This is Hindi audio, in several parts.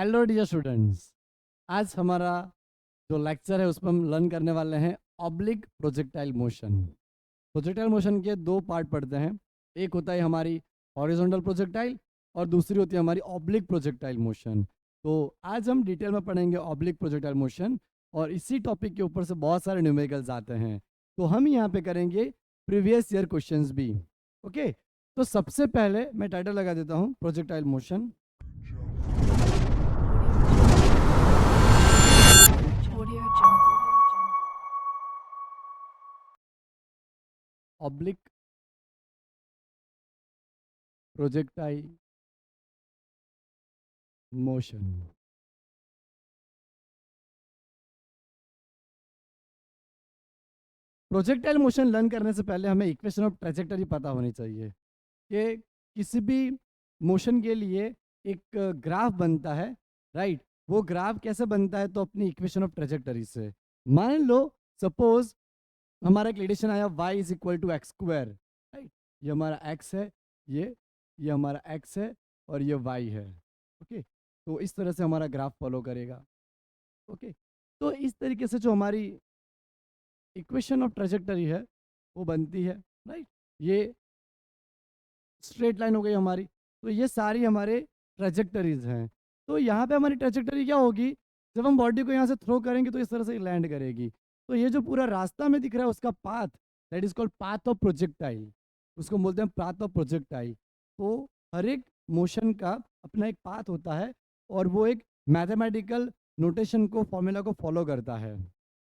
हेलो डियर स्टूडेंट्स, आज हमारा जो लेक्चर है उसमें हम लर्न करने वाले हैं oblique projectile motion. Projectile motion के दो पार्ट पढ़ते हैं। एक होता है हमारी हॉरिजॉन्टल प्रोजेक्टाइल और दूसरी होती है हमारी ऑब्लिक प्रोजेक्टाइल मोशन। तो आज हम डिटेल में पढ़ेंगे ऑब्लिक प्रोजेक्टाइल मोशन और इसी टॉपिक के ऊपर से बहुत सारे न्यूमेरिकल्स आते हैं। तो हम यहाँ पे करेंगे प्रीवियस ईयर क्वेश्चंस भी। ओके, तो सबसे पहले मैं टाइटल लगा देता हूँ projectile motion. Oblique projectile motion. Projectile motion learn करने से पहले हमें इक्वेशन ऑफ ट्रेजेक्टरी पता होनी चाहिए कि किसी भी मोशन के लिए एक ग्राफ बनता है, राइट। वो ग्राफ कैसे बनता है? तो अपनी इक्वेशन ऑफ ट्रेजेक्टरी से। मान लो सपोज हमारा एक रिलेशन आया y is equal to x square, right. ये हमारा x है, ये हमारा x है और ये y है। ओके, तो इस तरह से हमारा ग्राफ फॉलो करेगा। ओके, तो इस तरीके से जो हमारी इक्वेशन ऑफ ट्रेजेक्टरी है वो बनती है, राइट। ये स्ट्रेट लाइन हो गई हमारी। तो ये सारी हमारे ट्रेजेक्टरीज हैं। तो यहाँ पे हमारी ट्रेजेक्टरी क्या होगी? जब हम बॉडी को यहाँ से थ्रो करेंगे तो इस तरह से लैंड करेगी। तो ये जो पूरा रास्ता में दिख रहा है उसका path, that is called path of projectile. उसको बोलते हैं पाथ ऑफ प्रोजेक्टाइल। तो हर एक मोशन का अपना एक पाथ होता है और वो एक मैथमेटिकल नोटेशन को, फॉर्मूला को फॉलो करता है।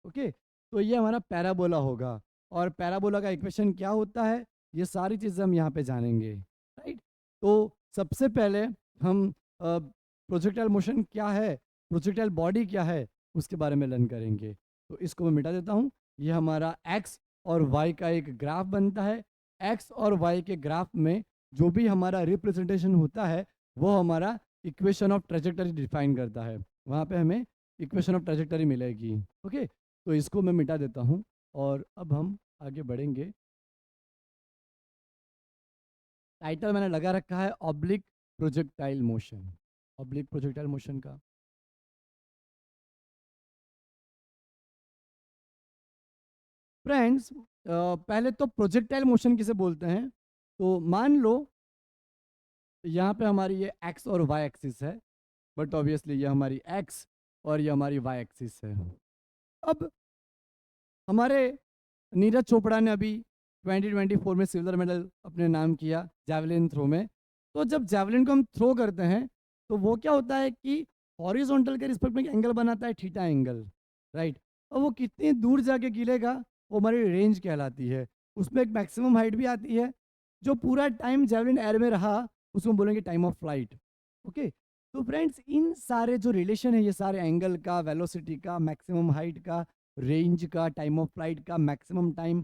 ओके, तो ये हमारा पैराबोला होगा। और पैराबोला का इक्वेशन क्या होता है, ये सारी चीज़ें हम यहाँ पे जानेंगे, राइट। तो सबसे पहले हम प्रोजेक्टाइल मोशन क्या है, प्रोजेक्टाइल बॉडी क्या है, उसके बारे में लर्न करेंगे। तो इसको मैं मिटा देता हूँ। ये हमारा एक्स और वाई का एक ग्राफ बनता है। एक्स और वाई के ग्राफ में जो भी हमारा रिप्रेजेंटेशन होता है वो हमारा इक्वेशन ऑफ ट्रेजेक्टरी डिफाइन करता है। वहाँ पे हमें इक्वेशन ऑफ ट्रेजेक्टरी मिलेगी। ओके, तो इसको मैं मिटा देता हूँ और अब हम आगे बढ़ेंगे। टाइटल मैंने लगा रखा है oblique projectile motion, oblique projectile motion का। फ्रेंड्स, पहले तो प्रोजेक्टाइल मोशन किसे बोलते हैं? तो मान लो यहाँ पे हमारी ये एक्स और वाई एक्सिस है, बट ऑब्वियसली ये हमारी एक्स और ये हमारी वाई एक्सिस है। अब हमारे नीरज चोपड़ा ने अभी 2024 में सिल्वर मेडल अपने नाम किया जैवलिन थ्रो में। तो जब जैवलिन को हम थ्रो करते हैं तो वो क्या होता है कि हॉरिजॉन्टल के रिस्पेक्ट में एक एंगल बनाता है, थीटा एंगल, राइट। और वो कितनी दूर जाके गिरेगा वो हमारी रेंज कहलाती है। उसमें एक मैक्सिमम हाइट भी आती है। जो पूरा टाइम जैवलिन एयर में रहा उसको बोलेंगे टाइम ऑफ फ्लाइट। ओके, तो फ्रेंड्स इन सारे जो रिलेशन है, ये सारे एंगल का, वेलोसिटी का, मैक्सिमम हाइट का, रेंज का, टाइम ऑफ फ्लाइट का, maximum time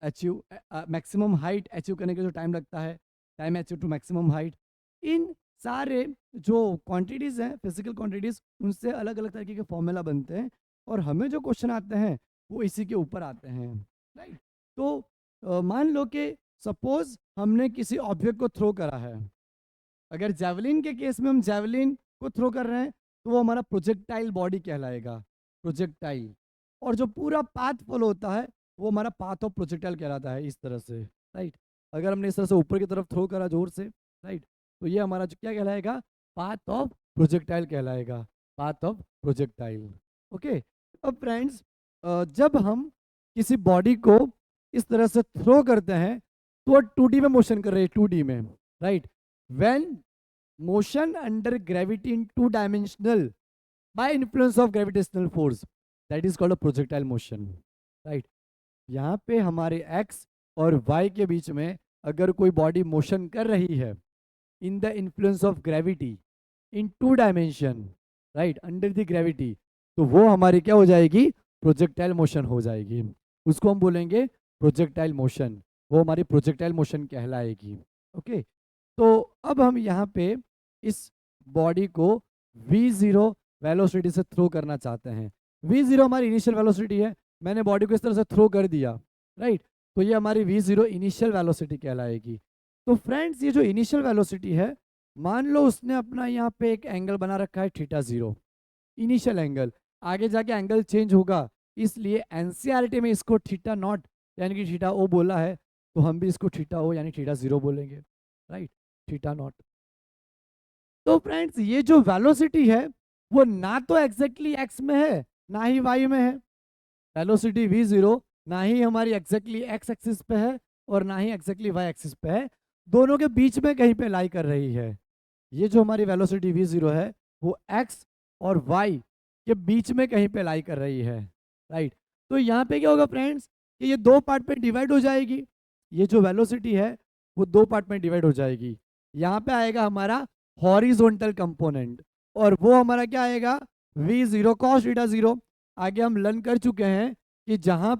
achieve, maximum height achieve करने का जो टाइम लगता है, time achieve to maximum height, इन सारे जो क्वांटिटीज़ हैं, फिजिकल क्वांटिटीज़, उनसे अलग अलग तरीके के फॉर्मूला बनते हैं और हमें जो क्वेश्चन आते हैं वो इसी के ऊपर आते हैं, राइट। तो मान लो कि सपोज हमने किसी ऑब्जेक्ट को थ्रो करा है। अगर जैवलिन के केस में हम जैवलिन को थ्रो कर रहे हैं तो वो हमारा प्रोजेक्टाइल बॉडी कहलाएगा, प्रोजेक्टाइल। और जो पूरा पाथ फॉलो होता है वो हमारा पाथ ऑफ प्रोजेक्टाइल कहलाता है, इस तरह से, राइट। अगर हमने इस तरह से ऊपर की तरफ थ्रो करा जोर से, राइट, तो ये हमारा जो क्या कहलाएगा, पाथ ऑफ प्रोजेक्टाइल कहलाएगा, पाथ ऑफ प्रोजेक्टाइल। ओके, अब फ्रेंड्स, जब हम किसी बॉडी को इस तरह से थ्रो करते हैं तो 2D में मोशन कर रहे हैं, 2D में, right. When motion under gravity in two dimensional by influence of gravitational force, that is called a projectile motion, right। यहाँ पे हमारे x और y के बीच में अगर कोई बॉडी मोशन कर रही है in the influence of gravity in two dimension, right, under the gravity, तो वो हमारी क्या हो जाएगी, प्रोजेक्टाइल मोशन हो जाएगी। उसको हम बोलेंगे प्रोजेक्टाइल मोशन, वो हमारी प्रोजेक्टाइल मोशन कहलाएगी। ओके, तो अब हम यहाँ पे इस बॉडी को v0 वेलोसिटी से थ्रो करना चाहते हैं। v0 हमारी इनिशियल वेलोसिटी है। मैंने बॉडी को इस तरह से थ्रो कर दिया, राइट, तो ये हमारी v0 इनिशियल वेलोसिटी कहलाएगी। तो फ्रेंड्स, ये जो इनिशियल वेलोसिटी है मान लो उसने अपना यहाँ पे एक एंगल बना रखा है थीटा 0, इनिशियल एंगल, आगे जाके एंगल चेंज होगा, इसलिए एनसीईआरटी में इसको थीटा नॉट यानी कि थीटा ओ बोला है, तो हम भी इसको थीटा ओ यानी थीटा 0 बोलेंगे, राइट, थीटा नॉट। तो फ्रेंड्स ये जो वेलोसिटी है वो ना तो एग्जैक्टली एक्स में है ना ही वाई में है। वेलोसिटी v0 ना ही हमारी एग्जैक्टली एक्स एक्सिस पे है और ना ही एग्जैक्टली वाई एक्सिस पे है, दोनों के बीच में कहीं पे लाई कर रही है। ये जो हमारी वेलोसिटी v0 है वो x और y के बीच में कहीं पे लाई कर रही है, राइट। तो यहाँ पे क्या होगा फ्रेंड्स कि ये दो पार्ट में डिवाइड हो जाएगी, ये जो वेलोसिटी है वो दो पार्ट में डिवाइड हो जाएगी। यहाँ पे आएगा हमारा हॉरिजॉन्टल कंपोनेंट और वो हमारा क्या आएगा v0 cos थीटा 0। आगे हम लर्न कर चुके हैं कि जहाँ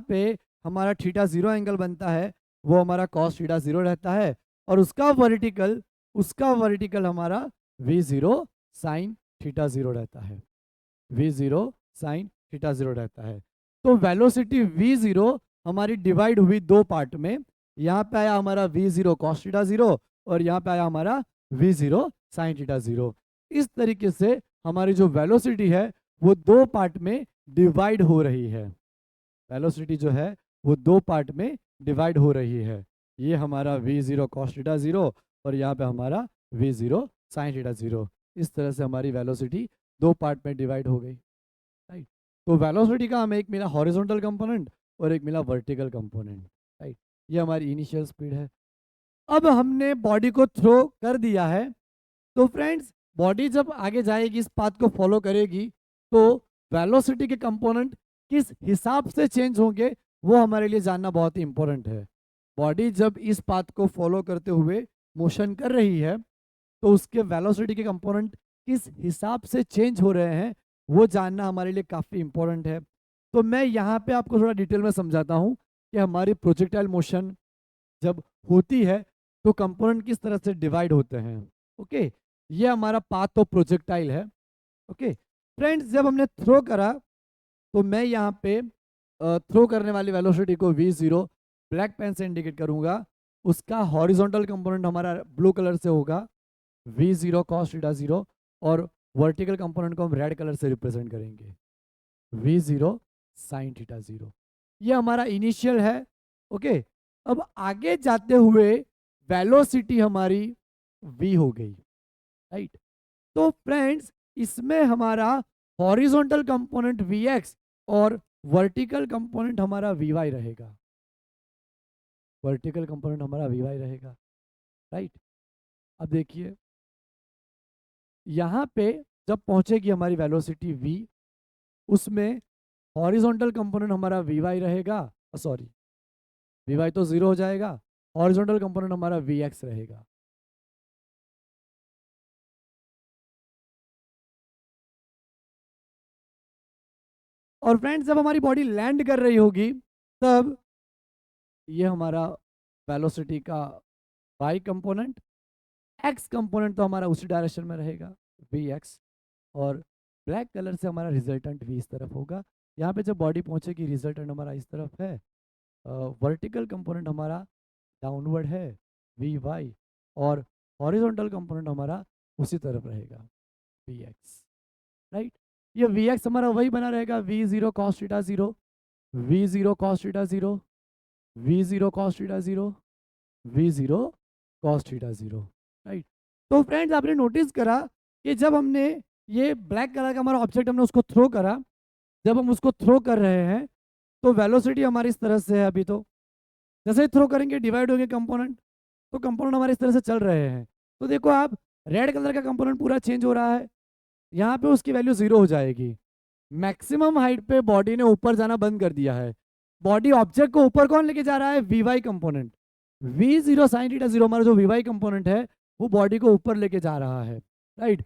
पे हमारा थीटा 0 एंगल बनता है वो हमारा cos थीटा 0 रहता है और उसका वर्टिकल हमारा v0 sin थीटा 0 रहता है, v0 sin थीटा 0 रहता है। तो वेलोसिटी v0 हमारी डिवाइड हुई दो पार्ट में, यहाँ पे आया हमारा v0 cos थीटा 0 और यहाँ पे आया हमारा v0 sin थीटा 0। इस तरीके से हमारी जो वेलोसिटी है वो दो पार्ट में डिवाइड हो रही है, वेलोसिटी जो है वो दो पार्ट में डिवाइड हो रही है। ये हमारा v0 cos थीटा 0 और यहाँ पे हमारा v0 sin थीटा 0। इस तरह से हमारी वेलोसिटी दो पार्ट में डिवाइड हो गई, राइट। तो वेलोसिटी का हमें एक मिला हॉरिजॉन्टल कंपोनेंट और एक मिला वर्टिकल कंपोनेंट, राइट। ये हमारी इनिशियल स्पीड है। अब हमने बॉडी को थ्रो कर दिया है, तो फ्रेंड्स बॉडी जब आगे जाएगी इस पाथ को फॉलो करेगी तो वेलोसिटी के कंपोनेंट किस हिसाब से चेंज होंगे वो हमारे लिए जानना बहुत ही इंपॉर्टेंट है। बॉडी जब इस पाथ को फॉलो करते हुए मोशन कर रही है तो उसके वेलोसिटी के कंपोनेंट किस हिसाब से चेंज हो रहे हैं वो जानना हमारे लिए काफ़ी इंपॉर्टेंट है। तो मैं यहाँ पे आपको थोड़ा डिटेल में समझाता हूँ कि हमारी प्रोजेक्टाइल मोशन जब होती है तो कंपोनेंट किस तरह से डिवाइड होते हैं। ओके, ये हमारा पाथ ऑफ प्रोजेक्टाइल है। ओके फ्रेंड्स, जब हमने थ्रो करा तो मैं यहाँ पे थ्रो करने वाली वेलोसिटी को v0 ब्लैक पेन से इंडिकेट करूंगा। उसका हॉरिजॉन्टल कंपोनेंट हमारा ब्लू कलर से होगा v0 cos थीटा 0 और वर्टिकल कंपोनेंट को हम रेड कलर से रिप्रेजेंट करेंगे v0 sin थीटा 0। ये हमारा इनिशियल है। ओके, अब आगे जाते हुए वेलोसिटी हमारी v हो गई, राइट। तो फ्रेंड्स इसमें हमारा हॉरिजॉन्टल कंपोनेंट vx और वर्टिकल कंपोनेंट हमारा vy रहेगा, वर्टिकल कंपोनेंट हमारा vy रहेगा, राइट। अब देखिए यहाँ पे जब पहुंचेगी हमारी वेलोसिटी v, उसमें हॉरिजॉन्टल कंपोनेंट हमारा vy रहेगा, सॉरी vy तो 0 हो जाएगा, हॉरिजॉन्टल कंपोनेंट हमारा vx रहेगा। और फ्रेंड्स जब हमारी बॉडी लैंड कर रही होगी तब ये हमारा वेलोसिटी का y कंपोनेंट, x कंपोनेंट तो हमारा उसी डायरेक्शन में रहेगा vx और ब्लैक कलर से हमारा रिजल्टेंट v इस तरफ होगा। यहाँ पे जब बॉडी पहुंचेगी रिजल्टेंट हमारा इस तरफ है, वर्टिकल कंपोनेंट हमारा डाउनवर्ड है vy और हॉरिजॉन्टल कंपोनेंट हमारा उसी तरफ रहेगा vx, राइट। ये vx हमारा वही बना रहेगा v0 cos theta 0, v0 cos theta 0, v0 cos theta 0, v0 cos theta 0, right. तो फ्रेंड्स आपने नोटिस करा कि जब हमने ये ब्लैक कलर का हमारा ऑब्जेक्ट हमने उसको थ्रो करा, जब हम उसको थ्रो कर रहे हैं तो वेलोसिटी हमारी इस तरह से है। अभी तो जैसे ही थ्रो करेंगे डिवाइड होंगे कंपोनेंट, तो कंपोनेंट हमारे इस तरह से चल रहे हैं। तो देखो आप रेड कलर का कंपोनेंट पूरा चेंज हो रहा है, यहाँ पे उसकी वैल्यू 0 हो जाएगी। मैक्सिमम हाइट पे बॉडी ने ऊपर जाना बंद कर दिया है। बॉडी ऑब्जेक्ट को ऊपर कौन लेके जा रहा है? We component. v0 sin theta 0 हमारा जो वी कंपोनेंट है वो बॉडी को ऊपर लेके जा रहा है, राइट।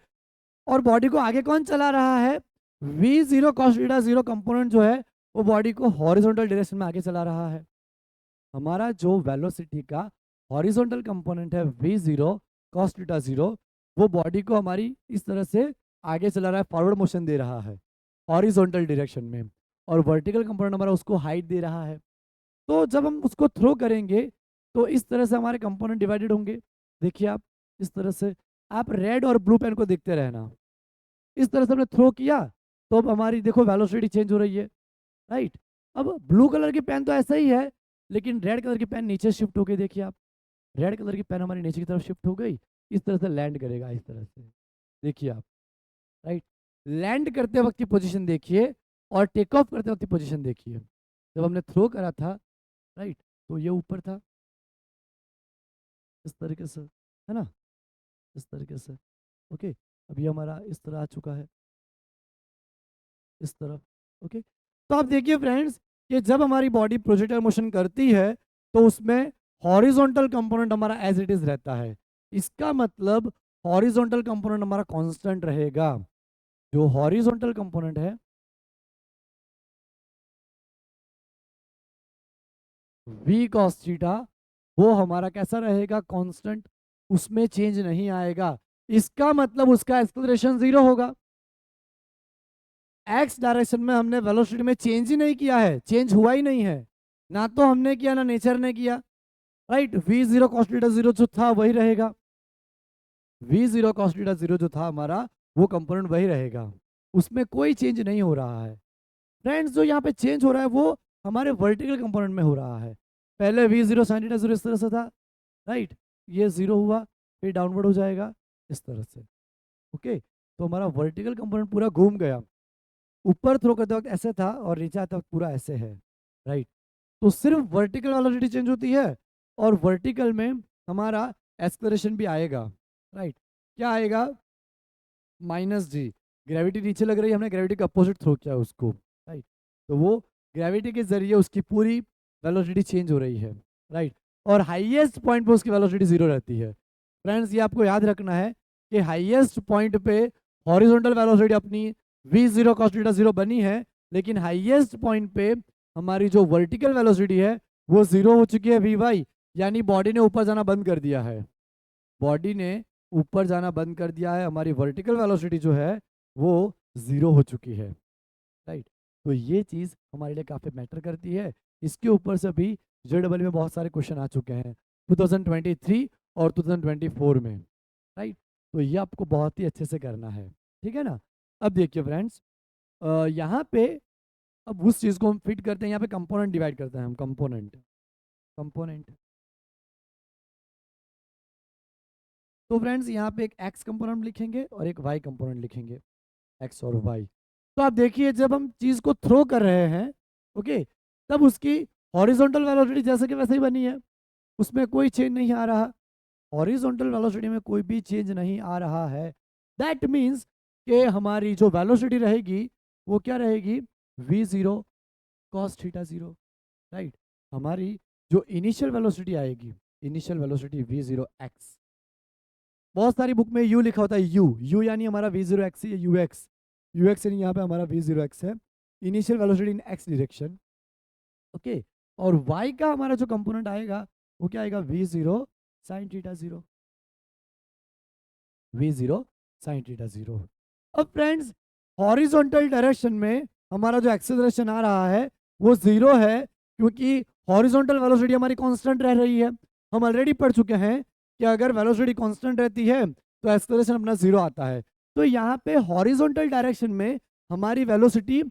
और बॉडी को आगे कौन चला रहा है? v0 cos थीटा 0 कंपोनेंट जो है वो बॉडी को हॉरिजॉन्टल डायरेक्शन में आगे चला रहा है। हमारा जो वेलोसिटी का हॉरिजॉन्टल कंपोनेंट है v0 cos थीटा 0 वो बॉडी को हमारी इस तरह से आगे चला रहा है, फॉरवर्ड मोशन दे रहा है हॉरिजॉन्टल डायरेक्शन में, और वर्टिकल कंपोनेंट हमारा उसको हाइट दे रहा है। तो जब हम उसको थ्रो करेंगे तो इस तरह से हमारे कंपोनेंट डिवाइडेड होंगे। देखिए आप इस तरह से आप रेड और ब्लू पेन को देखते रहना। इस तरह से हमने थ्रो किया तो अब हमारी देखो वेलोसिटी चेंज हो रही है, राइट। अब ब्लू कलर की पेन तो ऐसा ही है, लेकिन रेड कलर की पेन नीचे शिफ्ट हो गई। देखिए आप, रेड कलर की पेन हमारी नीचे की तरफ शिफ्ट हो गई, इस तरह से लैंड करेगा, इस तरह से देखिए आप, राइट। लैंड करते वक्त की पोजीशन देखिए और टेक ऑफ करते वक्त की पोजीशन देखिए। जब हमने थ्रो करा था, राइट, तो ये ऊपर था इस तरीके से, है ना, इस तरीके से। ओके, अब ये हमारा इस तरह आ चुका है, इस तरफ। ओके, तो आप देखिए फ्रेंड्स कि जब हमारी बॉडी प्रोजेक्टाइल मोशन करती है तो उसमें हॉरिजॉन्टल कंपोनेंट हमारा एज इट इज रहता है। इसका मतलब हॉरिजॉन्टल कंपोनेंट हमारा कांस्टेंट रहेगा। जो हॉरिजॉन्टल कंपोनेंट है v cos थीटा, वो हमारा कैसा रहेगा, कांस्टेंट, उसमें चेंज नहीं आएगा। इसका मतलब उसका एक्सेलरेशन 0 होगा। एक्स डायरेक्शन में हमने वेलोसिटी में चेंज ही नहीं किया है, चेंज हुआ ही नहीं है, ना तो हमने किया ना नेचर ने किया, right. V zero cos theta zero जो था वही रहेगा, we zero cos theta zero जो था हमारा वो कंपोनेंट वही रहेगा, उसमें कोई चेंज नहीं हो रहा है। फ्रेंड्स जो यहाँ पे चेंज हो रहा है वो हमारे वर्टिकल कंपोनेंट में हो रहा है। पहले we zero sine theta zero इस तरह से था, राइट, ये जीरो हुआ, फिर डाउनवर्ड हो जाएगा इस तरह से। ओके, तो हमारा वर्टिकल कंपोनेंट पूरा घूम गया, ऊपर थ्रो करते वक्त ऐसे था और नीचे आते वक्त पूरा ऐसे है, राइट। तो सिर्फ वर्टिकल वेलोसिटी चेंज होती है और वर्टिकल में हमारा एक्सेलरेशन भी आएगा, राइट। क्या आएगा, -g। ग्रेविटी नीचे लग रही है, हमने ग्रेविटी का अपोजिट थ्रो किया उसको, राइट। तो वो ग्रेविटी के जरिए उसकी पूरी वेलोसिटी चेंज हो रही है, राइट। और हाईएस्ट पॉइंट पे उसकी वेलोसिटी 0 रहती है। फ्रेंड्स ये आपको याद रखना है कि हाईएस्ट पॉइंट पे हॉरिजॉन्टल वेलोसिटी अपनी v0 cos थीटा 0 बनी है, लेकिन हाईएस्ट पॉइंट पे हमारी जो वर्टिकल वेलोसिटी है वो 0 हो चुकी है vy, यानी बॉडी ने ऊपर जाना बंद कर दिया है, बॉडी ने ऊपर जाना बंद कर दिया है, हमारी वर्टिकल वेलोसिटी जो है वो 0 हो चुकी है, राइट। तो ये चीज़ हमारे लिए काफ़ी मैटर करती है। इसके ऊपर से भी जेडबल में बहुत सारे क्वेश्चन आ चुके हैं 2023 और 2024 में, राइट। तो ये आपको बहुत ही अच्छे से करना है, ठीक है ना। अब देखिए फ्रेंड्स, यहाँ पे अब उस चीज़ को हम फिट करते हैं, यहाँ पे कंपोनेंट डिवाइड करते हैं हम, कंपोनेंट कंपोनेंट। तो फ्रेंड्स यहाँ पे एक एक्स कंपोनेंट लिखेंगे और एक वाई कंपोनेंट लिखेंगे, एक्स और वाई। तो आप देखिए जब हम चीज़ को थ्रो कर रहे हैं, ओके, तब उसकी हॉरिजॉन्टल वेलोसिटी जैसे कि वैसे ही बनी है, उसमें कोई चेंज नहीं आ रहा, हॉरिजॉन्टल वेलोसिटी में कोई भी चेंज नहीं आ रहा है। दैट मीन्स कि हमारी जो वेलोसिटी रहेगी वो क्या रहेगी, v zero cos theta zero, right. हमारी जो इनिशियल वेलोसिटी आएगी, initial velocity v zero x, बहुत सारी बुक में u लिखा होता है, u यानी हमारा v zero x, you x, you x यानी यहाँ पे हमारा v जीरो एक्स है, इनिशियल वेलोसिटी इन एक्स डायरेक्शन, ओके। और y का हमारा जो कंपोनेंट आएगा वो क्या आएगा, v zero sine theta zero, v zero sine theta zero. अब फ्रेंड्स हॉरिजॉन्टल डायरेक्शन में हमारा जो एक्सेलरेशन आ रहा है वो 0 है, क्योंकि हॉरिजॉन्टल वेलोसिटी हमारी कांस्टेंट रह रही है। हम ऑलरेडी पढ़ चुके हैं कि अगर वेलोसिटी कांस्टेंट रहती है तो एक्सेलरेशन अपना 0 आता है। तो यहाँ पे हॉरिजॉन्टल डायरेक्शन में हमारी वेलोसिटी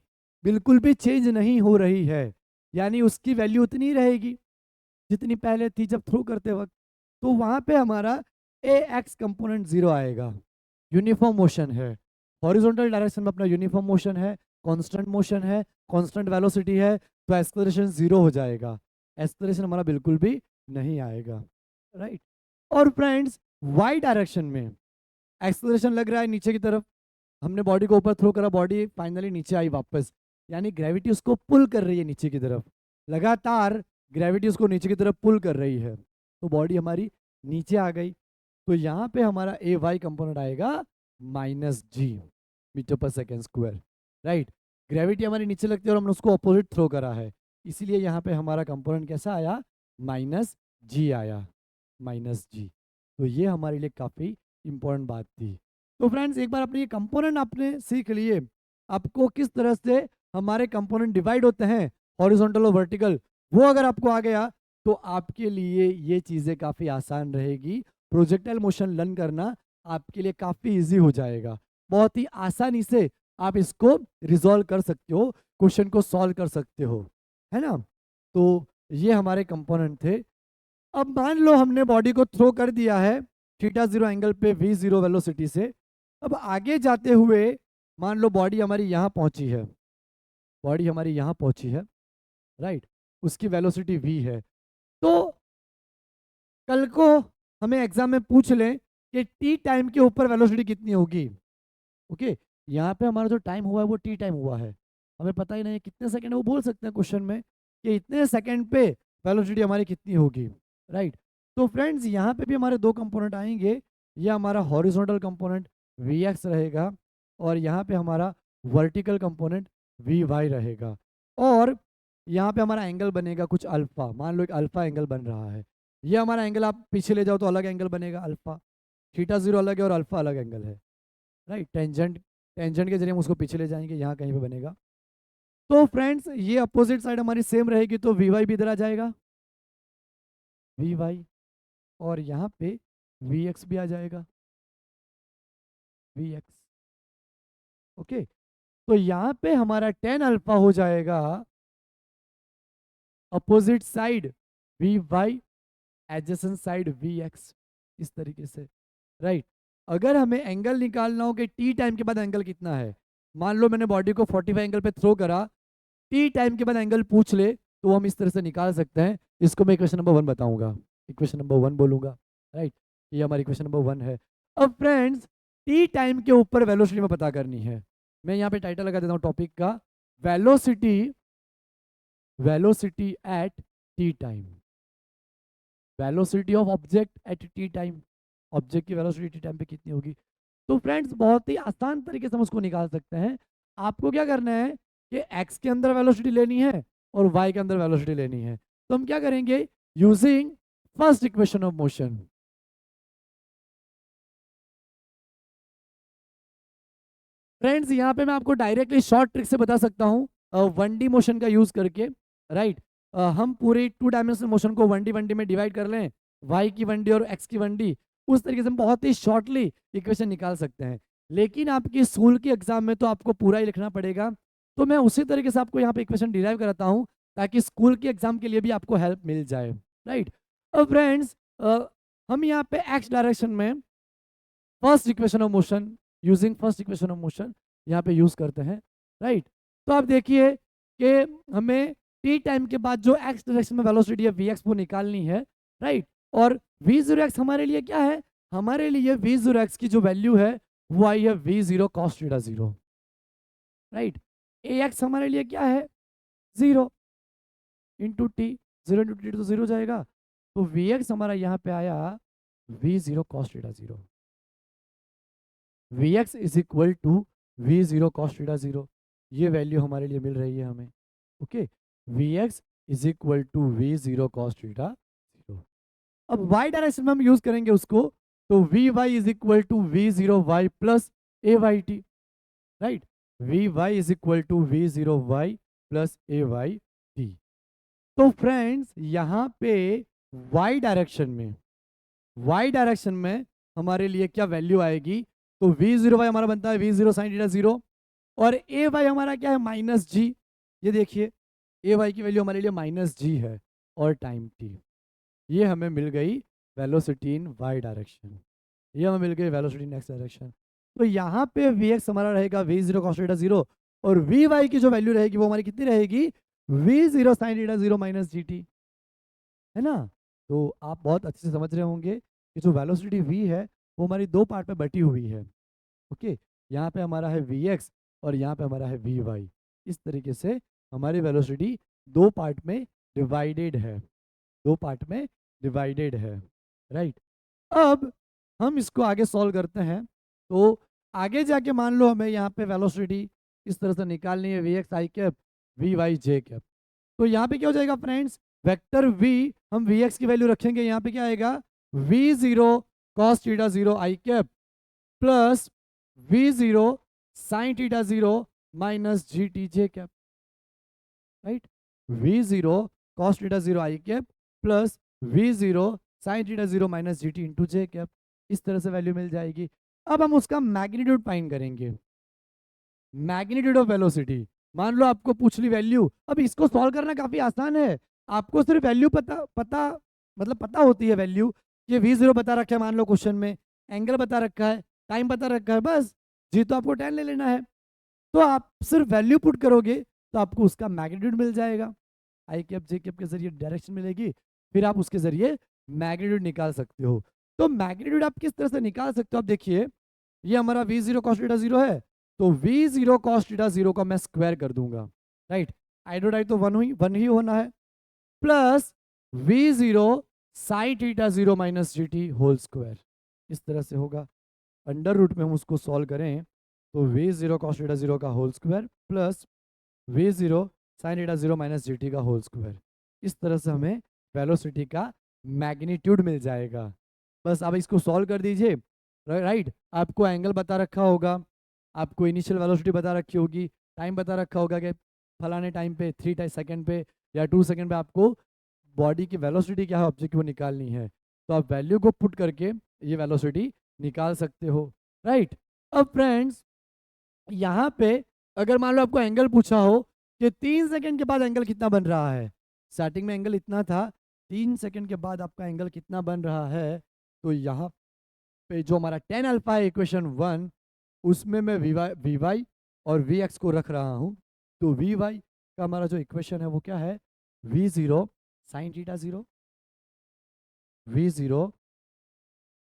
बिल्कुल भी चेंज नहीं हो रही है, यानी उसकी वैल्यू उतनी रहेगी जितनी पहले थी जब थ्रो करते वक्त। तो वहाँ पे हमारा ए एक्स कंपोनेंट 0 आएगा, यूनिफॉर्म मोशन है, हॉरिजॉन्टल डायरेक्शन में अपना यूनिफॉर्म मोशन है, कांस्टेंट मोशन है, कांस्टेंट वेलोसिटी है, तो एक्सेलरेशन 0 हो जाएगा, एक्सेलरेशन हमारा बिल्कुल भी नहीं आएगा, राइट। और फ्रेंड्स वाई डायरेक्शन में एक्सेलरेशन लग रहा है नीचे की तरफ, हमने बॉडी को ऊपर थ्रो करा, बॉडी फाइनली नीचे आई वापस, यानी ग्रेविटी उसको पुल कर रही है नीचे की तरफ, लगातार ग्रेविटी उसको नीचे की तरफ पुल कर रही है, तो बॉडी हमारी नीचे आ गई। तो यहाँ पे हमारा ए वाई कंपोनेंट आएगा -g मीटर पर सेकेंड स्क्वायर, राइट। ग्रेविटी हमारी नीचे लगती है और हमने उसको अपोजिट थ्रो करा है, इसीलिए यहाँ पे हमारा कंपोनेंट कैसा आया, -g आया, -g। तो ये हमारे लिए काफ़ी इंपॉर्टेंट बात थी। तो फ्रेंड्स एक बार अपने ये कंपोनेंट आपने सीख लिए, आपको किस तरह से हमारे कंपोनेंट डिवाइड होते हैं हॉरिजॉन्टल और वर्टिकल, वो अगर आपको आ गया तो आपके लिए ये चीज़ें काफ़ी आसान रहेगी प्रोजेक्टाइल मोशन लर्न करना आपके लिए काफ़ी इजी हो जाएगा। बहुत ही आसानी से आप इसको रिजॉल्व कर सकते हो, क्वेश्चन को सॉल्व कर सकते हो, है ना। तो ये हमारे कंपोनेंट थे। अब मान लो हमने बॉडी को थ्रो कर दिया है थीटा जीरो एंगल पे वी जीरो वेलोसिटी से। अब आगे जाते हुए मान लो बॉडी हमारी यहाँ पहुंची है, बॉडी हमारी यहाँ पहुंची है, राइट, उसकी वेलोसिटी वी है। तो कल को हमें एग्जाम में पूछ लें कि टी टाइम के ऊपर वेलोसिटी कितनी होगी। ओके, यहाँ पे हमारा जो टाइम हुआ है वो टी टाइम हुआ है, हमें पता ही नहीं है कितने सेकंड, वो बोल सकते हैं क्वेश्चन में कि इतने सेकंड पे वेलोसिटी हमारी कितनी होगी, राइट। तो फ्रेंड्स यहाँ पे भी हमारे दो कंपोनेंट आएंगे, ये हमारा हॉरिजॉन्टल कंपोनेंट वी एक्स रहेगा और यहाँ पे हमारा वर्टिकल कंपोनेंट वी वाई रहेगा। और यहाँ पे हमारा एंगल बनेगा कुछ अल्फा, मान लो एक अल्फा एंगल बन रहा है। ये हमारा एंगल आप पीछे ले जाओ तो अलग एंगल बनेगा अल्फा, थीटा जीरो अलग है और अल्फा अलग एंगल है, राइट। टेंजेंट, टेंजेंट के जरिए हम उसको पीछे ले जाएंगे, यहाँ कहीं पे बनेगा। तो फ्रेंड्स ये अपोजिट साइड हमारी सेम रहेगी तो वी वाई भी इधर आ जाएगा, वी वाई, और यहाँ पे वी एक्स भी आ जाएगा, वी एक्स। ओके, तो यहाँ पे हमारा टेन अल्फा हो जाएगा opposite side v y, adjacent side v x, इस तरीके से, राइट। अगर हमें एंगल निकालना हो कि टी टाइम के बाद एंगल कितना है, मान लो मैंने बॉडी को 45 एंगल पे थ्रो करा, टी टाइम के बाद एंगल पूछ ले तो हम इस तरह से निकाल सकते हैं। इसको मैं इक्वेशन नंबर 1 बताऊंगा, इक्वेशन नंबर 1 बोलूंगा, राइट। ये हमारी इक्वेशन नंबर 1 है। अब फ्रेंड्स टी टाइम के ऊपर वेलोसिटी में पता करनी है, मैं यहाँ पे टाइटल लगा देता हूँ टॉपिक का, velocity, velocity at T time, velocity of object at T time, object की वेलोसिटी टी टाइम पे कितनी होगी। तो फ्रेंड्स बहुत ही आसान तरीके से हम उसको निकाल सकते हैं। आपको क्या करना है कि एक्स के अंदर वेलोसिटी लेनी है और वाई के अंदर वेलोसिटी लेनी है। तो हम क्या करेंगे, using first equation of motion. Friends यहाँ पे मैं आपको डायरेक्टली शॉर्ट ट्रिक से बता सकता हूँ, 1D मोशन का यूज करके, राइट। हम पूरे 2 डायमेंशनल मोशन को 1D में डिवाइड कर लें, वाई की 1D और एक्स की 1D, उस तरीके से हम बहुत ही शॉर्टली इक्वेशन निकाल सकते हैं। लेकिन आपकी स्कूल के एग्जाम में तो आपको पूरा ही लिखना पड़ेगा, तो मैं उसी तरीके से आपको यहाँ पे इक्वेशन डिराइव कराता हूँ ताकि स्कूल के एग्जाम के लिए भी आपको हेल्प मिल जाए, राइट। अब फ्रेंड्स हम यहाँ पे एक्स डायरेक्शन में first equation of motion, using first equation of motion यहाँ पे यूज करते हैं, राइट। तो आप देखिए कि हमें टी टाइम के बाद जो एक्स डायरेक्शन में वेलोसिटी है वी एक्स वो निकालनी है, राइट। और वी जीरो एक्स हमारे लिए क्या है, हमारे लिए वी जीरो एक्स की जो वैल्यू है वो आई है v zero cos theta zero, right. A x हमारे लिए क्या है, zero into t, zero into t तो जीरो जाएगा, तो वी एक्स हमारा यहाँ पे आया v zero cos theta zero, v x is equal to v zero cos theta zero, ये वैल्यू हमारे लिए मिल रही है हमें। Okay, v x is equal to v zero cos theta zero. अब वाई डायरेक्शन में हम यूज करेंगे उसको, तो v y is equal to v zero y plus a y t, right. V y is equal to v zero y plus a y t. तो फ्रेंड्स यहाँ पे वाई डायरेक्शन में, वाई डायरेक्शन में हमारे लिए क्या वैल्यू आएगी, तो वी जीरो वाई हमारा बनता है v zero sine theta zero, और ए वाई हमारा क्या है माइनस जी, ये देखिए ए वाई की वैल्यू हमारे लिए माइनस जी है, और टाइम टी, ये हमें मिल गई वेलोसिटी इन वाई डायरेक्शन, ये हमें मिल गई वेलोसिटी इन एक्स डायरेक्शन। तो यहाँ पे वी एक्स हमारा रहेगा we zero cos theta zero, और वी वाई की जो वैल्यू रहेगी वो हमारी कितनी रहेगी, we zero sine theta zero minus g T, है ना। तो आप बहुत अच्छे से समझ रहे होंगे कि जो वेलोसिटी v है वो हमारी दो पार्ट में बटी हुई है। ओके, यहाँ पे हमारा है वी एक्स और यहाँ पे हमारा है वी वाई, इस तरीके से हमारी वेलोसिटी दो पार्ट में डिवाइडेड है, दो पार्ट में डिवाइडेड है, राइट। अब हम इसको आगे सॉल्व करते हैं, तो आगे जाके मान लो हमें यहाँ पे वेलोसिटी इस तरह से निकालनी है v x i cap v y j cap, तो यहाँ पे क्या हो जाएगा फ्रेंड्स, वेक्टर v, हम वी एक्स की वैल्यू रखेंगे, यहाँ पे क्या आएगा v zero cos theta zero i cap plus v zero sine theta zero minus g t j cap, right. V zero cos theta zero i cap plus v zero sine theta 0 minus g t into j cap, इस तरह से वैल्यू मिल जाएगी। अब हम उसका मैग्नीट्यूड फाइंड करेंगे, मैग्नीट्यूड ऑफ वेलोसिटी। मान लो आपको पूछ ली वैल्यू, अब इसको सॉल्व करना काफी आसान है। आपको सिर्फ वैल्यू पता पता मतलब पता होती है वैल्यू, ये v0 बता रखा है मान लो क्वेश्चन में, एंगल बता रखा है, टाइम बता रखा है, बस जी तो आपको 10 ले लेना है। तो आप सिर्फ वैल्यू पुट करोगे तो आपको उसका मैग्नीट्यूड मिल जाएगा, आई कैप जे कैप के जरिए डायरेक्शन मिलेगी, फिर आप उसके जरिए मैग्नीट्यूड निकाल सकते हो। तो मैग्नीट्यूड आप किस तरह से निकाल सकते हो, आप देखिए ये हमारा v0 cos थीटा 0 है, तो v0 cos थीटा 0 का मैं स्क्वायर कर दूंगा, राइट, आइडोडाइड तो वन ही होना है, plus v0 sin theta 0 minus g t whole square, इस तरह से होगा। अंडर रूट में हम उसको सॉल्व करें तो v0 cos थीटा 0 का whole square plus v0 sin theta 0 minus g t का होल स्क्वायर, इस तरह से हमें वेलोसिटी का मैग्नीट्यूड मिल जाएगा। बस अब इसको सॉल्व कर दीजिए, राइट। आपको एंगल बता रखा होगा, आपको इनिशियल वेलोसिटी बता रखी होगी, टाइम बता रखा होगा कि फलाने टाइम पे 3 सेकंड पे या 2 सेकंड पे आपको बॉडी की वेलोसिटी क्या है ऑब्जेक्ट की वो निकालनी है, तो आप वैल्यू को पुट करके ये वेलोसिटी निकाल सकते हो, राइट। अब फ्रेंड्स यहाँ पे अगर मान लो आपको एंगल पूछा हो कि 3 सेकंड के बाद एंगल कितना बन रहा है, स्टार्टिंग में एंगल इतना था, 3 सेकंड के बाद आपका एंगल कितना बन रहा है, तो यहाँ पे जो हमारा tan अल्फा है इक्वेशन 1, उसमें मैं वी वाई और वी एक्स को रख रहा हूँ। तो वी वाई का हमारा जो इक्वेशन है वो क्या है, v0 sine theta 0, v0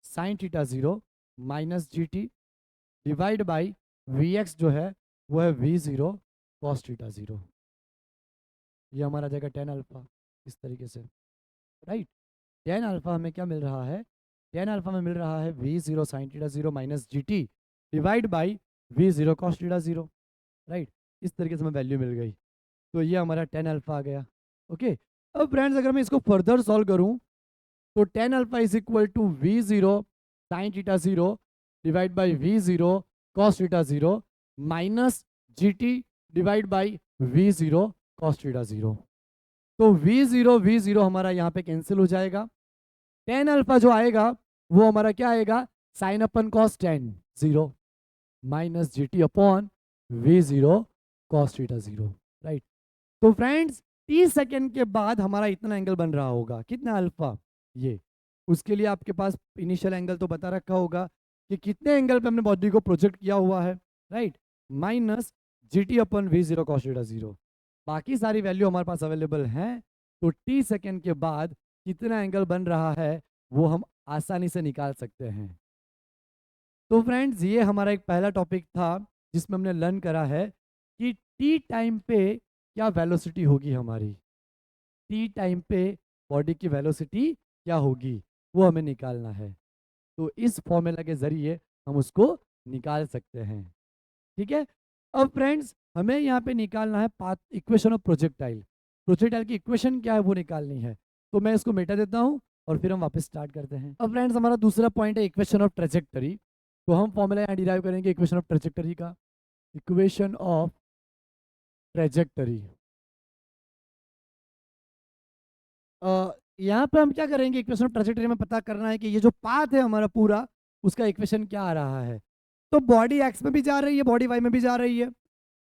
sine theta 0 minus g t divide by v x जो है वो है v0 कॉस थीटा 0, ये हमारा जाएगा tan अल्फा इस तरीके से, राइट। tan अल्फा हमें क्या मिल रहा है, tan अल्फा में मिल रहा है v0 sine theta 0 minus g t divide by v0 cos theta 0, right. इस तरीके से हमें वैल्यू मिल गई, तो ये हमारा tan अल्फा आ गया, ओके। अब फ्रेंड्स अगर मैं इसको फर्दर सॉल्व करूं तो tan alpha is equal to v0 sine theta 0 divide by v0 cos theta 0 minus g t divide by v0 cos theta 0। तो v0 हमारा यहाँ पे कैंसिल हो जाएगा, tan अल्फा जो आएगा वो हमारा क्या आएगा, sine upon cos tan 0 minus g t upon v0 cos theta 0, right. तो फ्रेंड्स 30 सेकंड के बाद हमारा इतना एंगल बन रहा होगा, कितना अल्फा, ये उसके लिए आपके पास इनिशियल एंगल तो बता रखा होगा कि कितने एंगल पे हमने बॉडी को प्रोजेक्ट किया हुआ है, राइट, माइनस जी टी अपन v0 कॉस थीटा 0, बाकी सारी वैल्यू हमारे पास अवेलेबल हैं। तो t सेकंड के बाद कितना एंगल बन रहा है वो हम आसानी से निकाल सकते हैं। तो फ्रेंड्स ये हमारा एक पहला टॉपिक था जिसमें हमने लर्न करा है कि टी टाइम पे क्या वेलोसिटी होगी हमारी, टी टाइम पे बॉडी की वेलोसिटी क्या होगी वो हमें निकालना है। तो इस फॉर्मूला के जरिए हम उसको निकाल सकते हैं, ठीक है। अब फ्रेंड्स हमें यहाँ पे निकालना है path equation of projectile, projectile की इक्वेशन क्या है वो निकालनी है। तो मैं इसको मिटा देता हूँ और फिर हम वापस स्टार्ट करते हैं। अब फ्रेंड्स हमारा दूसरा पॉइंट है इक्वेशन ऑफ ट्रेजेक्टरी, तो हम फॉर्मूला यहाँ डिराइव करेंगे इक्वेशन ऑफ ट्रेजेक्टरी का, इक्वेशन ऑफ ट्रेजेक्टरी। यहाँ पे हम क्या करेंगे, इक्वेशन ऑफ ट्रेजेक्टरी में पता करना है कि ये जो पाथ है हमारा पूरा उसका इक्वेशन क्या आ रहा है। तो बॉडी एक्स में भी जा रही है, बॉडी वाई में भी जा रही है,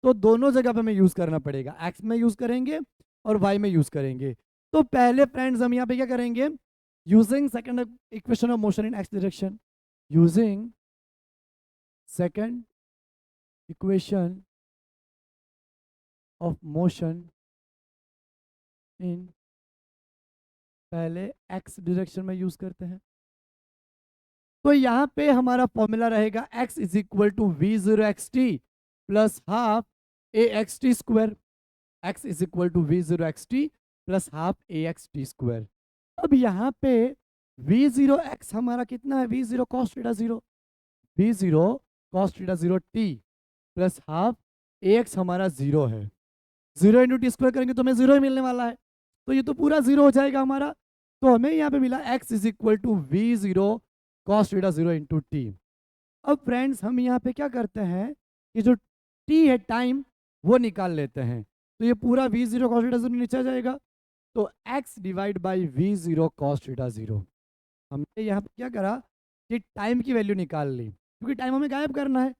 तो दोनों जगह पे हमें यूज करना पड़ेगा, एक्स में यूज करेंगे और वाई में यूज करेंगे। तो पहले फ्रेंड्स हम यहाँ पे क्या करेंगे, using second equation of motion in x direction, using second equation of motion इन, पहले एक्स डायरेक्शन में यूज करते हैं। तो यहाँ पे हमारा फॉर्मूला रहेगा x is equal to v0 xt plus half a x t square, x is equal to v0 xt plus half a x t square. अब यहाँ पे v0 x हमारा कितना है, v0 cos theta 0, v0 cos theta 0 t plus half a x हमारा 0 है, 0 इंटू टी स्क्वायर करेंगे तो हमें 0 ही मिलने वाला है, तो ये तो पूरा 0 हो जाएगा हमारा। तो हमें यहाँ पे मिला x is equal to v0 cos theta 0 into t. अब फ्रेंड्स हम यहाँ पे क्या करते हैं कि जो t है टाइम वो निकाल लेते हैं, तो ये पूरा v0 cos थीटा 0 नीचे आ जाएगा, तो x divide by v0 cos theta 0, हमने यहाँ पे क्या करा कि टाइम की वैल्यू निकाल ली, क्योंकि टाइम हमें गायब करना है।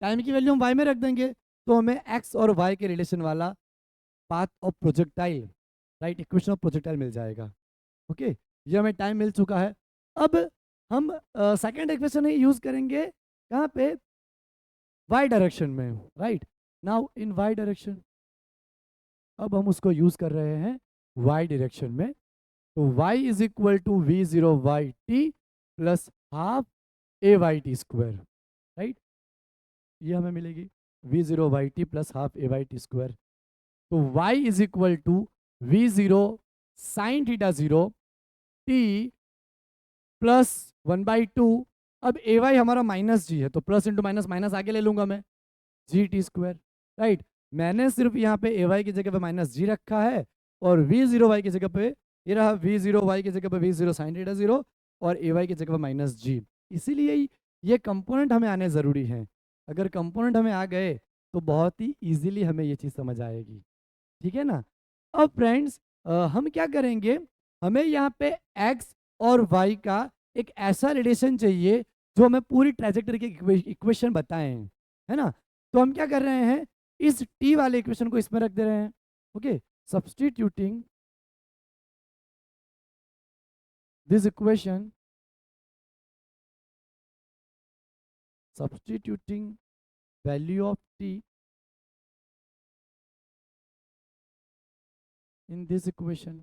टाइम की वैल्यू हम वाई में रख देंगे, तो हमें एक्स और वाई के रिलेशन वाला path of projectile, right, equation of projectile मिल जाएगा। ओके, ये हमें टाइम मिल चुका है। अब हम सेकेंड इक्वेशन यूज करेंगे कहाँ पे, वाई डायरेक्शन में, right. Now in y direction, अब हम उसको यूज कर रहे हैं वाई डायरेक्शन में। तो y is equal to v zero y t plus half a y t square, right. ये हमें मिलेगी v zero y t plus half a y t square. तो y is equal to v zero sine theta zero t plus 1/2। अब ए वाई हमारा माइनस जी है, तो प्लस इंटू माइनस माइनस आगे ले लूंगा मैं, जी टी स्क्वायर, राइट। मैंने सिर्फ यहाँ पे ए वाई की जगह पे माइनस जी रखा है, और वी जीरो वाई की जगह पे ये रहा वी जीरो वाई की जगह पे we zero sine theta zero, और ए वाई की जगह पे माइनस जी। इसीलिए ये कंपोनेंट हमें आने ज़रूरी हैं। अगर कंपोनेंट हमें आ गए तो बहुत ही ईजिली हमें ये चीज़ समझ आएगी, ठीक है ना। अब फ्रेंड्स हम क्या करेंगे, हमें यहाँ पे एक्स और वाई का एक ऐसा रिलेशन चाहिए जो हमें पूरी ट्रेजेक्टरी की इक्वेशन बताएं, है ना। तो हम क्या कर रहे हैं, इस टी वाले इक्वेशन को इसमें रख दे रहे हैं। Okay, substituting this equation, substituting value of t in this equation।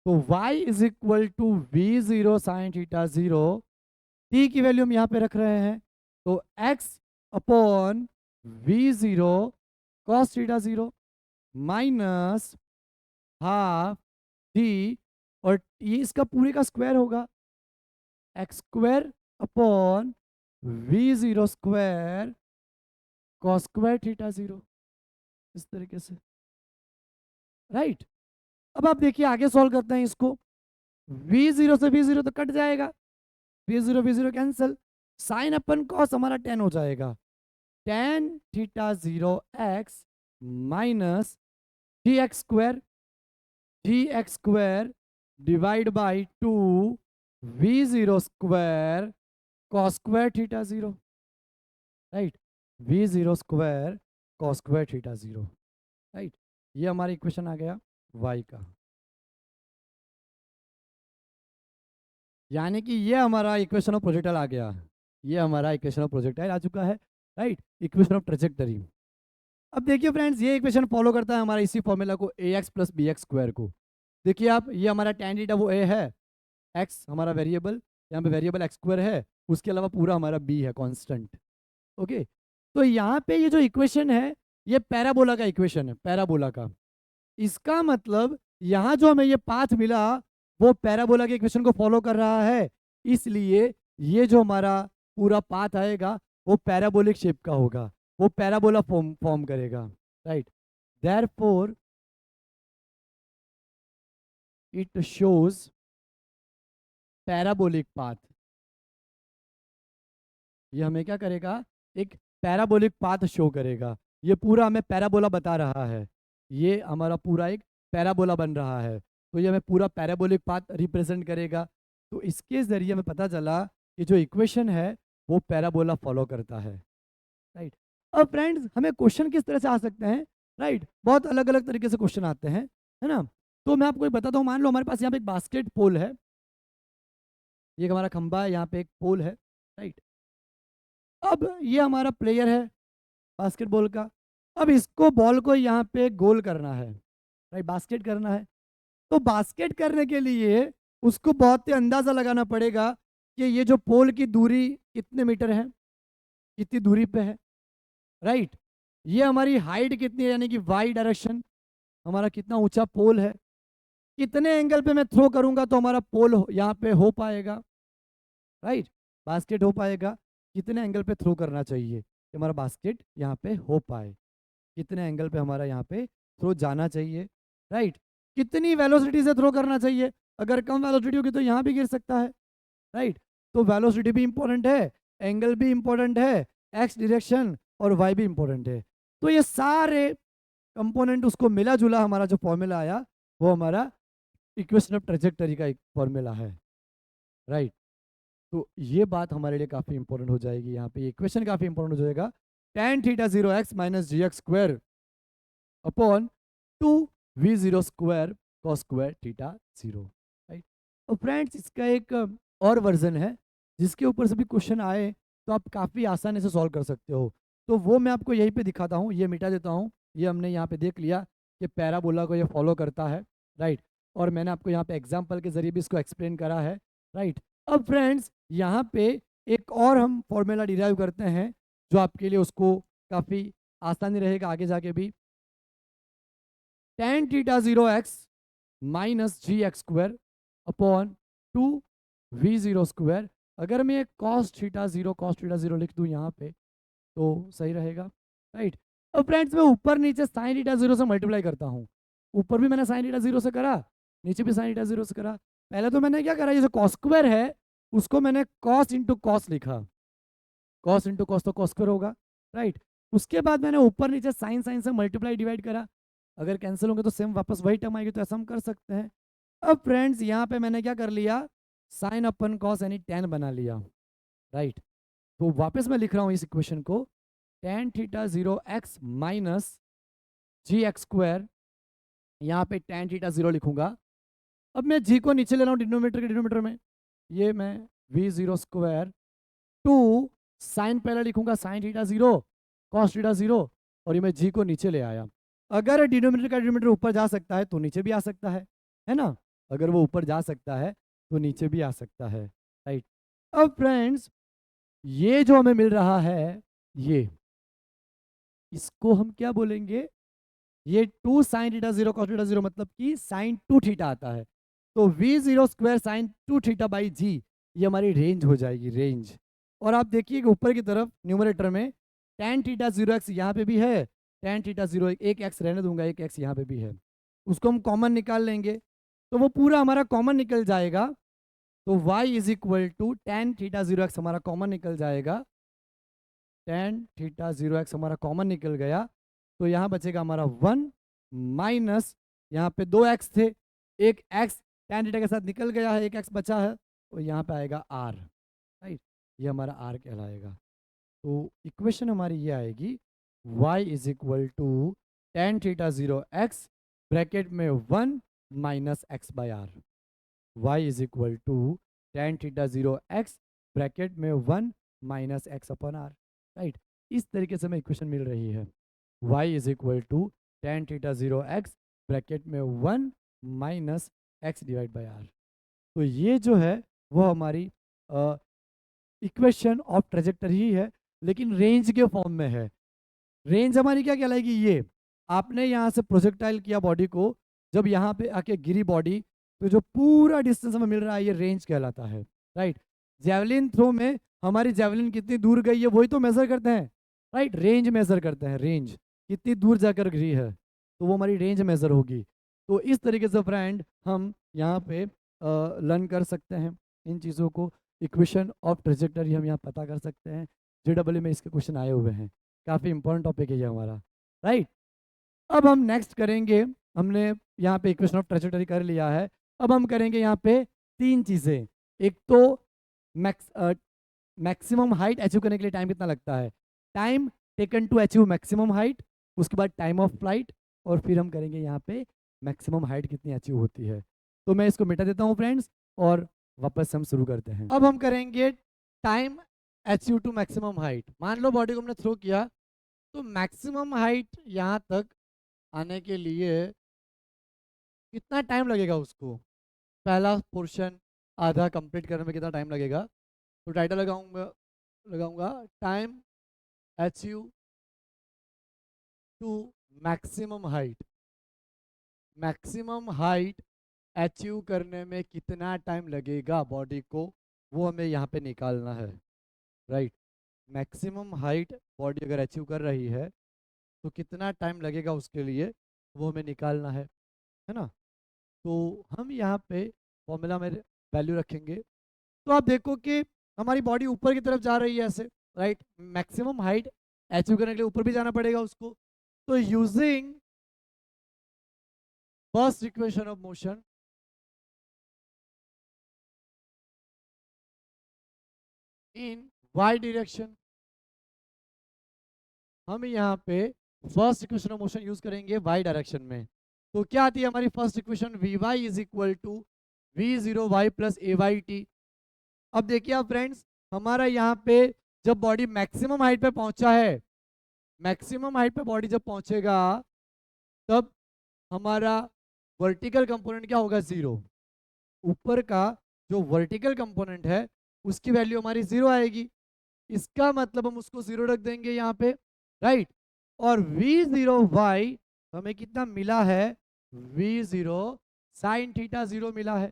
तो y is equal to v zero sine theta zero, t की वैल्यू हम यहाँ पे रख रहे हैं, तो x upon v zero cos theta zero minus half t, और ये इसका पूरे का स्क्वायर होगा, x square upon v zero square cos square theta zero, इस तरीके से, राइट। अब आप देखिए आगे सॉल्व करते हैं इसको, वी जीरो से वी जीरो तो कट जाएगा, we zero cancel, sine upon cos हमारा 10 हो जाएगा, tan theta zero x minus T x square divide by two v zero square cos square theta zero, right, v zero square cos square theta zero, right. ये हमारा इक्वेशन आ गया y का, यानी कि ये हमारा इक्वेशन ऑफ प्रोजेक्टाइल आ गया, ये हमारा इक्वेशन ऑफ प्रोजेक्टाइल आ चुका है, राइट, इक्वेशन ऑफ ट्रेजेक्टरी। अब देखिए फ्रेंड्स, ये इक्वेशन फॉलो करता है हमारा इसी फॉर्मूला को, a x plus b x square को। देखिए आप, ये हमारा tan थीटा वो ए है, एक्स हमारा वेरिएबल, यहाँ पे वेरिएबल एक्स स्क्वायर है, उसके अलावा पूरा हमारा बी है कांस्टेंट। ओके, तो यहाँ पे ये जो इक्वेशन है ये पैराबोला का इक्वेशन है, पैराबोला का। इसका मतलब यहाँ जो हमें ये पाथ मिला वो पैराबोला के इक्वेशन को फॉलो कर रहा है, इसलिए ये जो हमारा पूरा पाथ आएगा वो पैराबोलिक शेप का होगा, वो पैराबोला फॉर्म करेगा, right. Therefore it shows parabolic path. ये हमें क्या करेगा, एक पैराबोलिक पाथ शो करेगा। ये पूरा हमें पैराबोला बता रहा है, ये हमारा पूरा एक पैराबोला बन रहा है, तो ये हमें पूरा पैराबोलिक पाथ रिप्रेजेंट करेगा। तो इसके ज़रिए हमें पता चला कि जो इक्वेशन है वो पैराबोला फॉलो करता है, राइट। अब फ्रेंड्स, हमें क्वेश्चन किस तरह से आ सकते हैं, राइट, बहुत अलग अलग तरीके से क्वेश्चन आते हैं, है ना। तो मैं आपको एक बताता हूँ, मान लो हमारे पास यहाँ पे एक बास्केट पोल है, ये हमारा खंबा है, यहाँ पे एक पोल है, राइट। अब ये हमारा प्लेयर है बास्केटबॉल का, अब इसको बॉल को यहाँ पे गोल करना है, राइट, बास्केट करना है। तो बास्केट करने के लिए उसको बहुत ही अंदाज़ा लगाना पड़ेगा कि ये जो पोल की दूरी कितने मीटर है, कितनी दूरी पे है, राइट। ये हमारी हाइट कितनी है, यानी कि वाई डायरेक्शन, हमारा कितना ऊंचा पोल है, कितने एंगल पे मैं थ्रो करूंगा तो हमारा पोल यहाँ पे हो पाएगा, राइट, बास्केट हो पाएगा, कितने एंगल पे थ्रो करना चाहिए कि हमारा बास्केट यहाँ पे हो पाए, कितने एंगल पे हमारा यहाँ पे थ्रो जाना चाहिए, राइट, कितनी वेलोसिटी से थ्रो करना चाहिए, अगर कम वेलोसिटी होगी तो यहाँ भी गिर सकता है, राइट। तो वेलोसिटी भी इंपॉर्टेंट है, एंगल भी इंपॉर्टेंट है, एक्स डायरेक्शन और वाई भी इंपॉर्टेंट है। तो ये सारे कंपोनेंट उसको मिला जुला हमारा जो फॉर्मूला आया वो हमारा इक्वेशन ऑफ ट्रेजेक्टरी का एक फॉर्मूला है, राइट। तो ये बात हमारे लिए काफ़ी इंपॉर्टेंट हो जाएगी, यहाँ पे इक्वेशन काफ़ी इंपॉर्टेंट हो जाएगा। tan theta 0x minus g x square upon 2v0 square cos square theta 0, right. और फ्रेंड्स इसका एक और वर्जन है जिसके ऊपर से भी क्वेश्चन आए तो आप काफ़ी आसानी से सॉल्व कर सकते हो। तो वो मैं आपको यहीं पे दिखाता हूँ, ये मिटा देता हूँ। ये हमने यहाँ पे देख लिया कि पैराबोला को ये फॉलो करता है, राइट। और मैंने आपको यहाँ पे एग्जाम्पल के जरिए भी इसको एक्सप्लेन करा है, राइट। अब फ्रेंड्स यहाँ पे एक और हम फॉर्मूला डिराइव करते हैं जो आपके लिए उसको काफ़ी आसानी रहेगा आगे जाके भी। tan theta 0x minus g x square upon 2v0 square. अगर मैं cos थीटा 0 लिख दूं यहाँ पे तो सही रहेगा, राइट। अब फ्रेंड्स मैं ऊपर नीचे sin थीटा 0 से मल्टीप्लाई करता हूँ। ऊपर भी मैंने sin थीटा 0 से करा, नीचे भी sin थीटा 0 से करा। पहले तो मैंने क्या करा, ये जो cos स्क्वायर है उसको मैंने cos इंटू कॉस लिखा, cos इंटू कॉस तो cos स्क्वायर होगा, राइट। उसके बाद मैंने ऊपर नीचे sin से मल्टीप्लाई डिवाइड करा। अगर कैंसिल होंगे तो सेम वापस वही टर्म आएगी, तो ऐसा हम कर सकते हैं। अब फ्रेंड्स यहाँ पे मैंने क्या कर लिया, साइन अपन कॉस यानी tan बना लिया, राइट। तो वापस मैं लिख रहा हूँ इस इक्वेशन को, tan theta 0x minus g x square, यहाँ पे tan थीटा 0 लिखूंगा। अब मैं जी को नीचे ले रहा हूँ डिनोमीटर के डिनोमीटर में, ये मैं v0 स्क्वायर टू साइन पहले लिखूंगा साइन थीटा 0 कॉस थीटा 0, और ये मैं जी को नीचे ले आया। अगर डिनोमिनेटर का डिनोमिनेटर ऊपर जा सकता है तो नीचे भी आ सकता है ना। अगर वो ऊपर जा सकता है तो नीचे भी आ सकता है, राइट। अब फ्रेंड्स ये जो हमें मिल रहा है, ये इसको हम क्या बोलेंगे, ये 2 साइन थीटा 0 कॉस थीटा 0 मतलब कि साइन 2 थीटा आता है। तो v0 square sine 2 theta by g, ये हमारी रेंज हो जाएगी, रेंज। और आप देखिए कि ऊपर की तरफ न्यूमरेटर में tan थीटा 0x यहाँ पे भी है, tan थीटा 0 एक x रहने दूंगा, एक x यहाँ पे भी है, उसको हम कॉमन निकाल लेंगे तो वो पूरा हमारा कॉमन निकल जाएगा। तो y is equal to tan theta 0x हमारा कॉमन निकल जाएगा, tan थीटा 0x हमारा कॉमन निकल गया। तो यहाँ बचेगा हमारा 1 माइनस, यहाँ पे 2x थे, एक x tan थीटा के साथ निकल गया है, एक x बचा है, तो यहाँ पे आएगा r, राइट। ये हमारा r कहलाएगा। तो इक्वेशन हमारी ये आएगी, y is equal to tan theta 0x bracket में 1 minus x by r, y is equal to tan theta 0x bracket में 1 minus x upon r, right. इस तरीके से हमें इक्वेशन मिल रही है, y is equal to tan theta 0x bracket में 1 minus x divide by r. तो ये जो है वो हमारी इक्वेशन ऑफ ट्रेजेक्टरी ही है, लेकिन रेंज के फॉर्म में है। रेंज हमारी क्या कहलाएगी, ये आपने यहाँ से प्रोजेक्टाइल किया बॉडी को, जब यहाँ पे आके गिरी बॉडी, तो जो पूरा डिस्टेंस हमें मिल रहा है ये रेंज कहलाता है, राइट। जेवलिन थ्रो में हमारी जेवलिन कितनी दूर गई है वही तो मेजर करते हैं, राइट। रेंज मेजर करते हैं, रेंज कितनी दूर जाकर गिरी है तो वो हमारी रेंज मेजर होगी। तो इस तरीके से फ्रेंड हम यहाँ पे लर्न कर सकते हैं इन चीज़ों को। इक्वेशन ऑफ ट्रेजेक्टरी हम यहाँ पता कर सकते हैं, JEE में इसके क्वेश्चन आए हुए हैं, काफ़ी इंपॉर्टेंट टॉपिक है ये हमारा, राइट। अब हम नेक्स्ट करेंगे, हमने यहाँ पे इक्वेशन ऑफ ट्रेजेक्टरी कर लिया है, अब हम करेंगे यहाँ पे तीन चीज़ें। एक तो मैक्सिमम हाइट अचीव करने के लिए टाइम कितना लगता है, time taken to achieve maximum height, उसके बाद टाइम ऑफ फ्लाइट, और फिर हम करेंगे यहाँ पे मैक्सिमम हाइट कितनी अचीव होती है। तो मैं इसको मिटा देता हूँ फ्रेंड्स, और वापस हम शुरू करते हैं। अब हम करेंगे time achieve to maximum height. मान लो बॉडी को हमने थ्रो किया, तो मैक्सिमम हाइट यहाँ तक आने के लिए कितना टाइम लगेगा उसको, पहला पोर्शन आधा कंप्लीट करने में कितना टाइम लगेगा। तो टाइटल लगाऊंगा time achieve to maximum height. Maximum height achieve करने में कितना टाइम लगेगा बॉडी को, वो हमें यहाँ पे निकालना है, राइट। मैक्सिमम हाइट बॉडी अगर अचीव कर रही है तो कितना टाइम लगेगा उसके लिए, वो हमें निकालना है ना। तो हम यहाँ पे फॉर्मूला में वैल्यू रखेंगे। तो आप देखो कि हमारी बॉडी ऊपर की तरफ जा रही है ऐसे, राइट। मैक्सिमम हाइट अचीव करने के लिए ऊपर भी जाना पड़ेगा उसको। तो using first equation of motion in y direction. हम यहाँ पे first equation of motion use करेंगे वाई डायरेक्शन में। तो क्या आती है हमारी first equation, v y is equal to v zero y plus a y t. अब देखिए आप फ्रेंड्स, हमारा यहाँ पे जब बॉडी मैक्सिमम हाइट पे पहुंचा है, मैक्सिमम हाइट पे बॉडी जब पहुंचेगा तब हमारा वर्टिकल कंपोनेंट क्या होगा, जीरो। ऊपर का जो वर्टिकल कंपोनेंट है उसकी वैल्यू हमारी जीरो आएगी। इसका मतलब हम उसको जीरो रख देंगे यहाँ पे, राइट। और v0y हमें कितना मिला है, v0 साइन थीटा जीरो मिला है,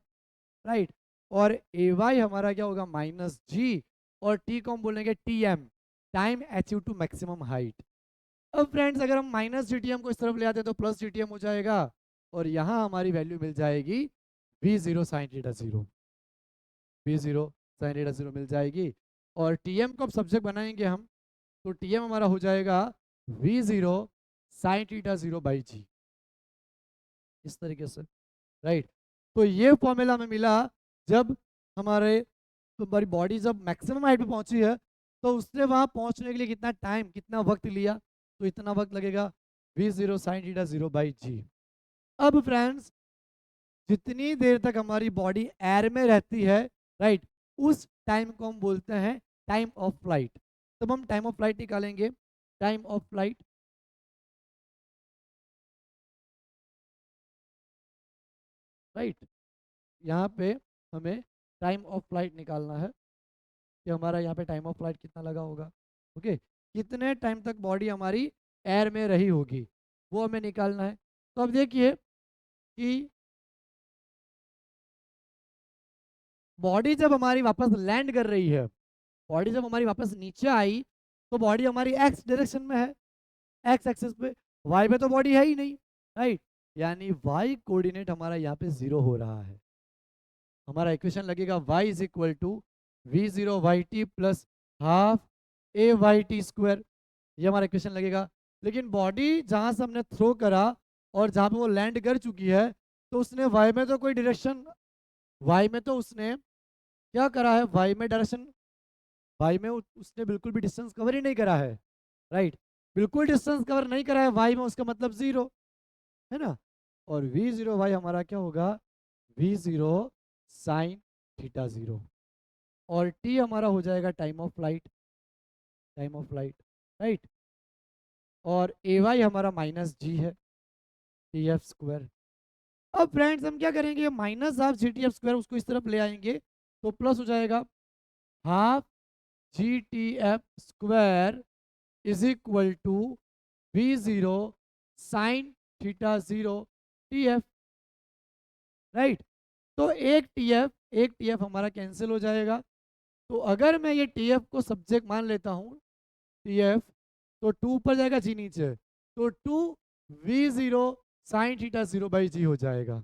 राइट। और ay हमारा क्या होगा, माइनस जी, और t को हम बोलेंगे tm, time achieve to maximum height. अब फ्रेंड्स अगर हम माइनस जीटीएम को इस तरफ ले आते हैं तो प्लस जीटीएम हो जाएगा, और यहाँ हमारी वैल्यू मिल जाएगी v0 sine theta zero, v0 sine theta zero मिल जाएगी। और tm को अब सब्जेक्ट बनाएंगे हम, तो tm हमारा हो जाएगा v0 sine theta zero by g, इस तरीके से, राइट। तो ये फॉर्मूला हमें मिला जब हमारी बॉडी जब मैक्सिमम हाइट पे पहुंची है, तो उसने वहां पहुंचने के लिए कितना टाइम, कितना वक्त लिया, तो इतना वक्त लगेगा v0 sine theta zero by g. अब फ्रेंड्स जितनी देर तक हमारी बॉडी एयर में रहती है, राइट, उस टाइम को हम बोलते हैं टाइम ऑफ फ्लाइट। तब हम टाइम ऑफ फ्लाइट निकालेंगे, टाइम ऑफ फ्लाइट, राइट। यहाँ पे हमें टाइम ऑफ फ्लाइट निकालना है कि हमारा यहाँ पे टाइम ऑफ फ्लाइट कितना लगा होगा, ओके। कितने टाइम तक बॉडी हमारी एयर में रही होगी वो हमें निकालना है। तो अब देखिए कि बॉडी जब हमारी वापस लैंड कर रही है, बॉडी जब हमारी वापस नीचे आई, तो बॉडी हमारी एक्स डायरेक्शन में है, एक्स एक्सिस पे। वाई में तो बॉडी है ही नहीं, राइट, यानी वाई कोऑर्डिनेट हमारा यहाँ पे जीरो हो रहा है। हमारा इक्वेशन लगेगा y is equal to v zero y t plus half a y t square, ये हमारा इक्वेशन लगेगा। लेकिन बॉडी जहाँ से हमने थ्रो करा और जहाँ पे वो लैंड कर चुकी है, तो उसने y में तो कोई डायरेक्शन, y में तो उसने क्या करा है, y में डायरेक्शन, y में उसने बिल्कुल भी डिस्टेंस कवर ही नहीं करा है, राइट। बिल्कुल डिस्टेंस कवर नहीं करा है y में, उसका मतलब जीरो है ना। और v जीरो वाई हमारा क्या होगा, v zero sine theta zero, और t हमारा हो जाएगा time of flight, time of flight, right. और ए वाई हमारा माइनस जी है, टी एफ स्क्वायर। अब फ्रेंड्स हम क्या करेंगे, minus half g t f square उसको इस तरफ ले आएंगे, तो प्लस हो जाएगा half g t f square is equal to v zero sine theta zero t f, right. तो एक टी एफ हमारा कैंसिल हो जाएगा। तो अगर मैं ये टी एफ को सब्जेक्ट मान लेता हूँ, टी एफ, तो टू ऊपर जाएगा जी नीचे, तो two v zero sine theta zero by g हो जाएगा,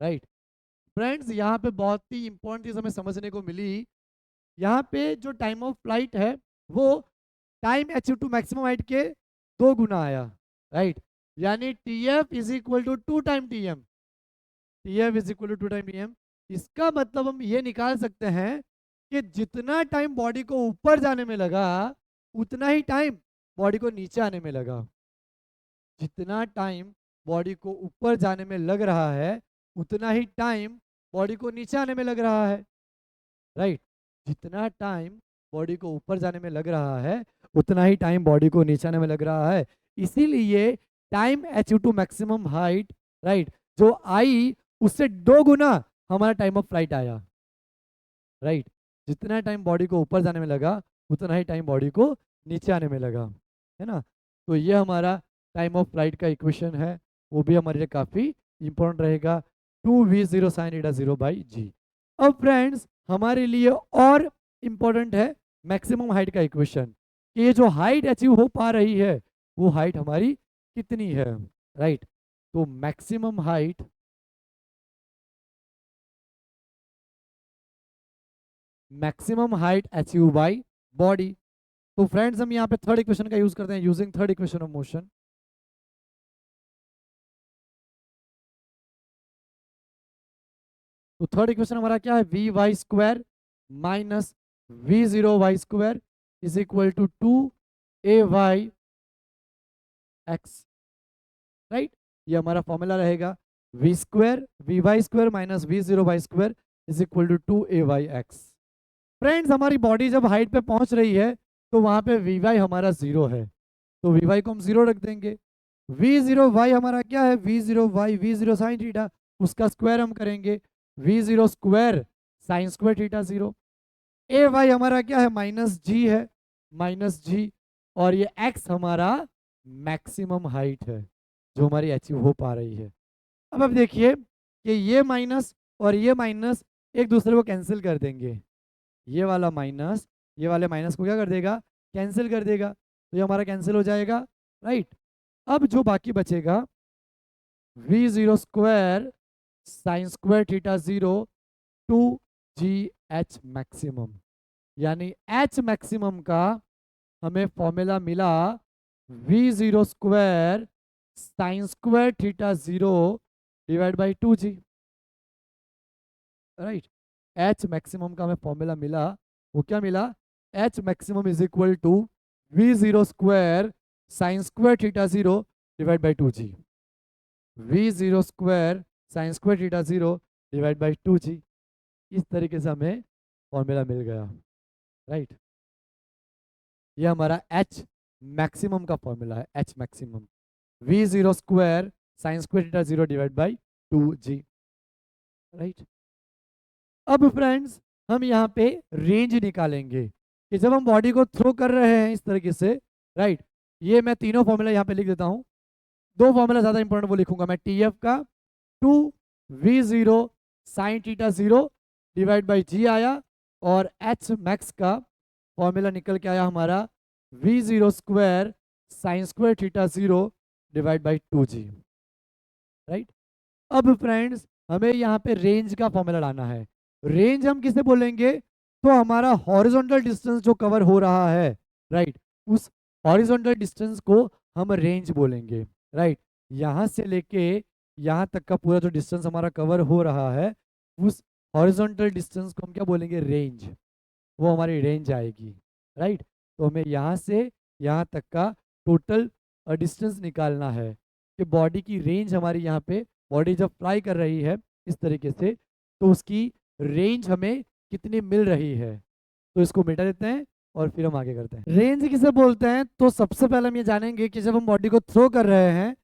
राइट। फ्रेंड्स यहाँ पे बहुत ही इंपॉर्टेंट चीज हमें समझने को मिली। यहाँ पे जो टाइम ऑफ फ्लाइट है वो time achieve to maximum height के 2 गुना आया, राइट। यानी t f is equal to two time t m, t f is equal to two time t m. इसका मतलब हम ये निकाल सकते हैं कि जितना टाइम बॉडी को ऊपर जाने में लगा, उतना ही टाइम बॉडी को नीचे आने में लगा। जितना टाइम बॉडी को ऊपर जाने में लग रहा है, उतना ही टाइम बॉडी को नीचे आने में लग रहा है, राइट। जितना टाइम बॉडी को ऊपर जाने में लग रहा है, उतना ही टाइम बॉडी को नीचे आने में लग रहा है। इसीलिए time achieve to maximum height, right, जो आई उससे 2 गुना हमारा टाइम ऑफ फ्लाइट आया, राइट। जितना टाइम बॉडी को ऊपर जाने में लगा, उतना ही टाइम बॉडी को नीचे आने में लगा, है ना। तो ये हमारा टाइम ऑफ फ्लाइट का इक्वेशन है, वो भी हमारे लिए काफ़ी इंपॉर्टेंट रहेगा, two v zero sine theta zero by g. अब फ्रेंड्स हमारे लिए और इम्पोर्टेंट है मैक्सिमम हाइट का इक्वेशन, कि ये जो हाइट अचीव हो पा रही है वो हाइट हमारी कितनी है, राइट। तो maximum height, maximum height achieve by body. तो फ्रेंड्स हम यहाँ पे थर्ड इक्वेशन का यूज करते हैं, using third equation of motion. तो थर्ड इक्वेशन हमारा क्या है, v y square minus v zero y square is equal to 2ay x, right. ये हमारा फॉर्मूला रहेगा, v square v y square minus v zero y square is equal to 2ay x। Friends हमारी बॉडी जब हाइट पे पहुंच रही है तो वहां पे वी वाई हमारा जीरो है, तो वी वाई को हम जीरो रख देंगे। वी जीरो वाई हमारा क्या है, v zero y v zero sine theta, उसका स्क्वायर हम करेंगे, v zero square sine square theta zero. A y हमारा क्या है, माइनस जी है, माइनस जी, और ये एक्स हमारा मैक्सिमम हाइट है जो हमारी अचीव हो पा रही है। अब देखिए कि ये माइनस और ये माइनस एक दूसरे को कैंसिल कर देंगे, ये वाला माइनस ये वाले माइनस को क्या कर देगा, कैंसिल कर देगा, तो ये हमारा कैंसिल हो जाएगा, राइट। अब जो बाकी बचेगा, v zero square sine square theta zero 2gh maximum, यानी h मैक्सिमम का हमें फॉर्मूला मिला v zero square sine square theta zero divide by 2g, right. h maximum का हमें फॉर्मूला मिला, वो क्या मिला, h मैक्सिमम is equal to v zero square sine square theta zero divide by 2g, v zero square sine square theta zero divide by 2g। इस तरीके से हमें फॉर्मूला मिल गया, राइट। ये हमारा h मैक्सिमम का फॉर्मूला है, h maximum we zero square sine square theta zero divide by 2g, right. अब फ्रेंड्स हम यहाँ पे रेंज निकालेंगे कि जब हम बॉडी को थ्रो कर रहे हैं इस तरीके से, राइट। ये मैं तीनों फॉर्मूला यहाँ पे लिख देता हूँ, दो फॉर्मूला ज़्यादा इंपॉर्टेंट वो लिखूंगा मैं, टी एफ का 2v0 sine theta zero divide by g आया, और एच मैक्स का फॉर्मूला निकल के आया हमारा we zero square sine square theta zero divide by 2g, right. अब फ्रेंड्स हमें यहाँ पे रेंज का फॉर्मूला लाना है। रेंज हम किसे बोलेंगे, तो हमारा हॉरिजॉन्टल डिस्टेंस जो कवर हो रहा है, राइट, उस हॉरिजॉन्टल डिस्टेंस को हम रेंज बोलेंगे, राइट। यहाँ से लेके यहाँ तक का पूरा जो डिस्टेंस हमारा कवर हो रहा है, उस हॉरिजॉन्टल डिस्टेंस को हम क्या बोलेंगे, रेंज, वो हमारी रेंज आएगी, राइट। तो हमें यहाँ से यहाँ तक का टोटल डिस्टेंस निकालना है कि बॉडी की रेंज हमारी यहाँ पे, बॉडी जब फ्लाई कर रही है इस तरीके से, तो उसकी रेंज हमें कितनी मिल रही है। तो इसको मिटा देते हैं और फिर हम आगे करते हैं। रेंज किसे बोलते हैं, तो सबसे पहले हम ये जानेंगे कि जब हम बॉडी को थ्रो कर रहे हैं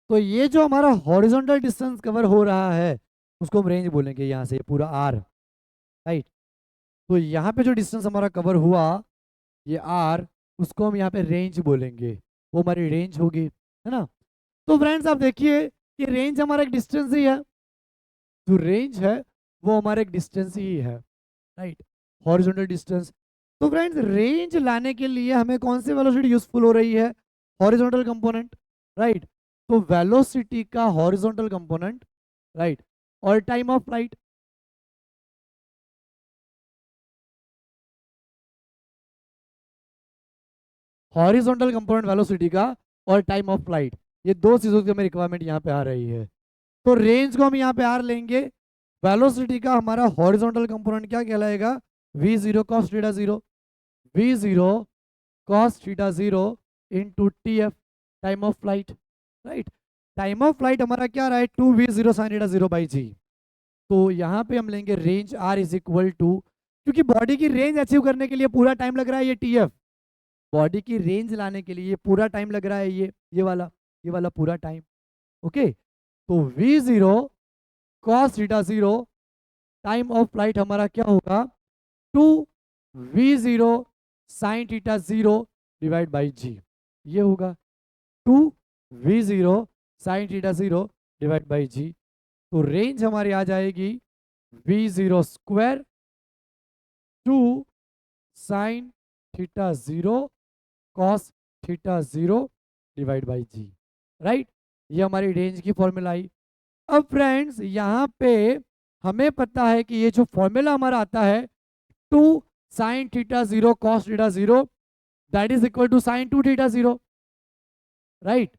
तो ये जो हमारा हॉरिजॉन्टल डिस्टेंस कवर हो रहा है उसको हम रेंज बोलेंगे, यहाँ से पूरा आर, राइट। तो यहाँ पे जो डिस्टेंस हमारा कवर हुआ ये आर, उसको हम यहाँ पे रेंज बोलेंगे, वो हमारी रेंज होगी, है ना। तो फ्रेंड्स आप देखिए कि रेंज हमारा एक डिस्टेंस ही है, जो रेंज है वो हमारा एक डिस्टेंस ही है, राइट, हॉरिजॉन्टल डिस्टेंस। तो फ्रेंड्स रेंज लाने के लिए हमें कौन सी वेलोसिटी यूजफुल हो रही है, हॉरिजॉन्टल कंपोनेंट, राइट। तो वेलोसिटी का हॉरिजॉन्टल कंपोनेंट, राइट, और time of flight. Horizontal component velocity का और टाइम ऑफ फ्लाइट, ये दो चीजों की हमें रिक्वायरमेंट यहाँ पे आ रही है। तो रेंज को हम यहाँ पे आर लेंगे, वेलोसिटी का हमारा हॉरिजॉन्टल कंपोनेंट क्या कहलाएगा, v zero cos theta zero, v zero cos theta zero into t f, time of flight, right. Time of flight हमारा क्या रहा है, 2v0 sine theta zero by g. तो यहाँ पे हम लेंगे range r is equal to, क्योंकि बॉडी की रेंज अचीव करने के लिए पूरा टाइम लग रहा है, ये टी एफ, बॉडी की रेंज लाने के लिए पूरा टाइम लग रहा है, ये वाला पूरा टाइम, ओके। तो v zero cos theta zero, time of flight हमारा क्या होगा, 2v0 sine theta zero divide by g, ये होगा 2v0 sine theta zero divide by g. तो रेंज हमारी आ जाएगी v0 square 2 sine theta zero cos theta zero divide by g, right. ये हमारी रेंज की फॉर्मूला आई। अब फ्रेंड्स यहाँ पे हमें पता है कि ये जो फॉर्मूला हमारा आता है 2 sine theta zero cos theta zero that is equal to sine 2 theta zero, right.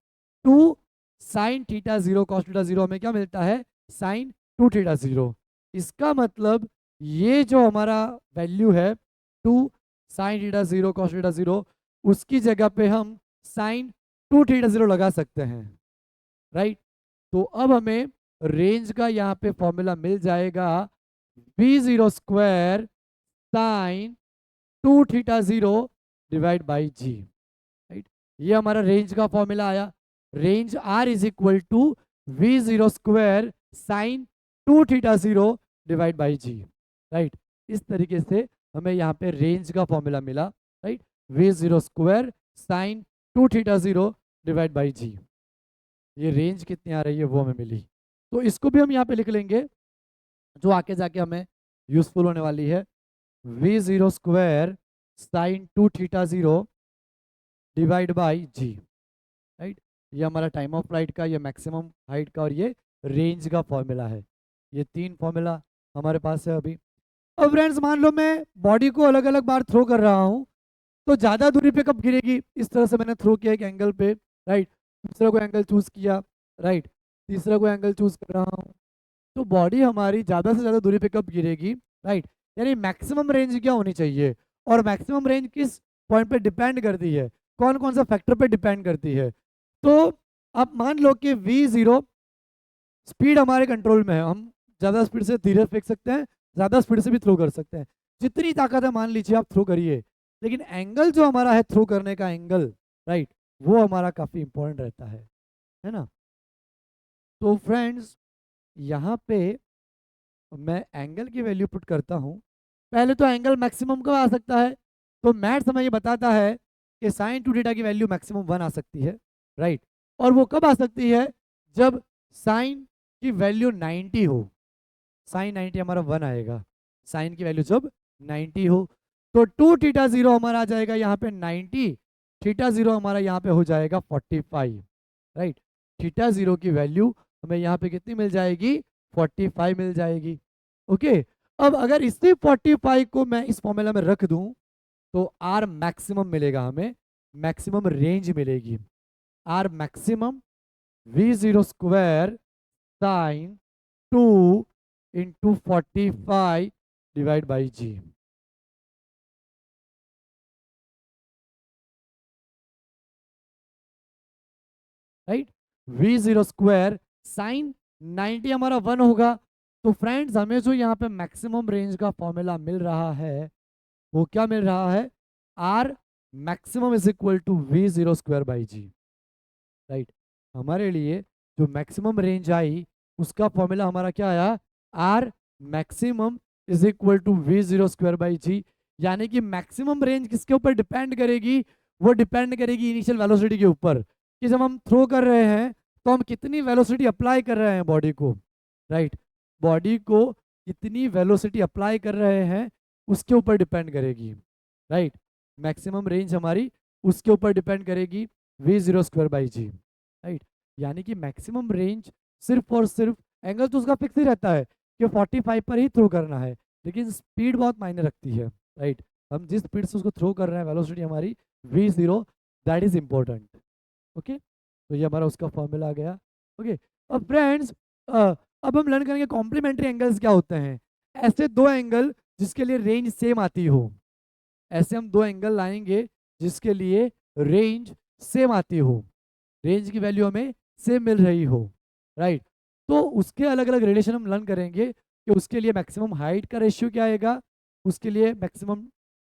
2 sine theta zero cos theta zero हमें क्या मिलता है, साइन 2 थीटा जीरो। इसका मतलब ये जो हमारा वैल्यू है 2 साइन थीटा 0 कॉस थीटा 0, उसकी जगह पे हम साइन 2 थीटा 0 लगा सकते हैं, राइट। तो अब हमें रेंज का यहाँ पे फॉर्मूला मिल जाएगा v0 square sine 2 theta 0 divide by g, right. ये हमारा रेंज का फॉर्मूला आया। Range r is equal to v0 square sine 2 theta 0 divide by g, right. इस तरीके से हमें यहाँ पे रेंज का फॉर्मूला मिला, right. v0 square sine 2 theta 0 divide by g, ये रेंज कितनी आ रही है वो हमें मिली। तो इसको भी हम यहाँ पे लिख लेंगे, जो आके जाके हमें यूजफुल होने वाली है। v0 square sine 2 theta 0 divide by g, right. ये हमारा टाइम ऑफ फ्लाइट का, ये मैक्सिमम हाइट का, और ये रेंज का फॉर्मूला है। ये 3 फॉर्मूला हमारे पास है अभी। अब फ्रेंड्स मान लो मैं बॉडी को अलग अलग बार थ्रो कर रहा हूँ, तो ज़्यादा दूरी पे कब गिरेगी, इस तरह से मैंने थ्रो किया एक एंगल पे, राइट। दूसरा कोई एंगल चूज किया, राइट। तीसरा कोई एंगल चूज कर रहा हूँ, तो बॉडी हमारी ज़्यादा से ज़्यादा दूरी पे कब गिरेगी, राइट। यानी मैक्सिमम रेंज क्या होनी चाहिए, और मैक्सिमम रेंज किस पॉइंट पे डिपेंड करती है, कौन कौन सा फैक्टर पे डिपेंड करती है। तो अब मान लो कि v0 स्पीड हमारे कंट्रोल में है, हम ज़्यादा स्पीड से धीरे फेंक सकते हैं, ज़्यादा स्पीड से भी थ्रो कर सकते हैं, जितनी ताकत है मान लीजिए आप थ्रो करिए। लेकिन एंगल जो हमारा है थ्रो करने का एंगल, राइट, वो हमारा काफ़ी इंपॉर्टेंट रहता है ना। तो फ्रेंड्स यहाँ पे मैं एंगल की वैल्यू पुट करता हूँ। पहले तो एंगल मैक्सिमम कब आ सकता है, तो मैथ्स हमें ये बताता है कि साइन 2 थीटा की वैल्यू मैक्सिमम 1 आ सकती है, राइट। और वो कब आ सकती है, जब साइन की वैल्यू 90 हो। साइन 90 हमारा 1 आएगा, साइन की वैल्यू जब 90 हो। तो 2 थीटा 0 हमारा आ जाएगा यहाँ पे 90, थीटा 0 हमारा यहाँ पे हो जाएगा 45, राइट। थीटा 0 की वैल्यू हमें यहाँ पे कितनी मिल जाएगी, 45 मिल जाएगी, ओके। अब अगर इसी 45 को मैं इस फॉर्मूला में रख दूं, तो आर मैक्सिमम मिलेगा हमें, मैक्सिमम रेंज मिलेगी। R maximum v0 square sine 2 into 45 divide by g, right. v0 square sine 90 हमारा 1 होगा। तो फ्रेंड्स हमें जो यहाँ पे मैक्सिमम रेंज का फॉर्मूला मिल रहा है, वो क्या मिल रहा है, r maximum is equal to v0 square by g, right. हमारे लिए जो मैक्सिमम रेंज आई, उसका फॉर्मूला हमारा क्या आया, r maximum is equal to v0 square by g. यानी कि मैक्सिमम रेंज किसके ऊपर डिपेंड करेगी, वो डिपेंड करेगी इनिशियल वेलोसिटी के ऊपर, कि जब हम थ्रो कर रहे हैं तो हम कितनी वेलोसिटी अप्लाई कर रहे हैं बॉडी को, राइट। बॉडी को कितनी वेलोसिटी अप्लाई कर रहे हैं उसके ऊपर डिपेंड करेगी, राइट। मैक्सिमम रेंज हमारी उसके ऊपर डिपेंड करेगी v0 square by g, right. यानी कि मैक्सिमम रेंज सिर्फ और सिर्फ, एंगल तो उसका फिक्स ही रहता है कि 45 पर ही थ्रो करना है, लेकिन स्पीड बहुत मायने रखती है, राइट। हम जिस स्पीड से उसको थ्रो कर रहे हैं, वेलोसिटी हमारी v0, that is important, okay. तो ये हमारा उसका फॉर्मूला आ गया, ओके। अब फ्रेंड्स अब हम लर्न करेंगे कॉम्प्लीमेंट्री एंगल्स क्या होते हैं। ऐसे दो एंगल जिसके लिए रेंज सेम आती हो, ऐसे हम दो एंगल लाएंगे जिसके लिए रेंज सेम आती हो, रेंज की वैल्यू हमें सेम मिल रही हो, राइट। तो उसके अलग अलग रिलेशन हम लर्न करेंगे कि उसके लिए मैक्सिमम हाइट का रेशियो क्या आएगा, उसके लिए मैक्सिमम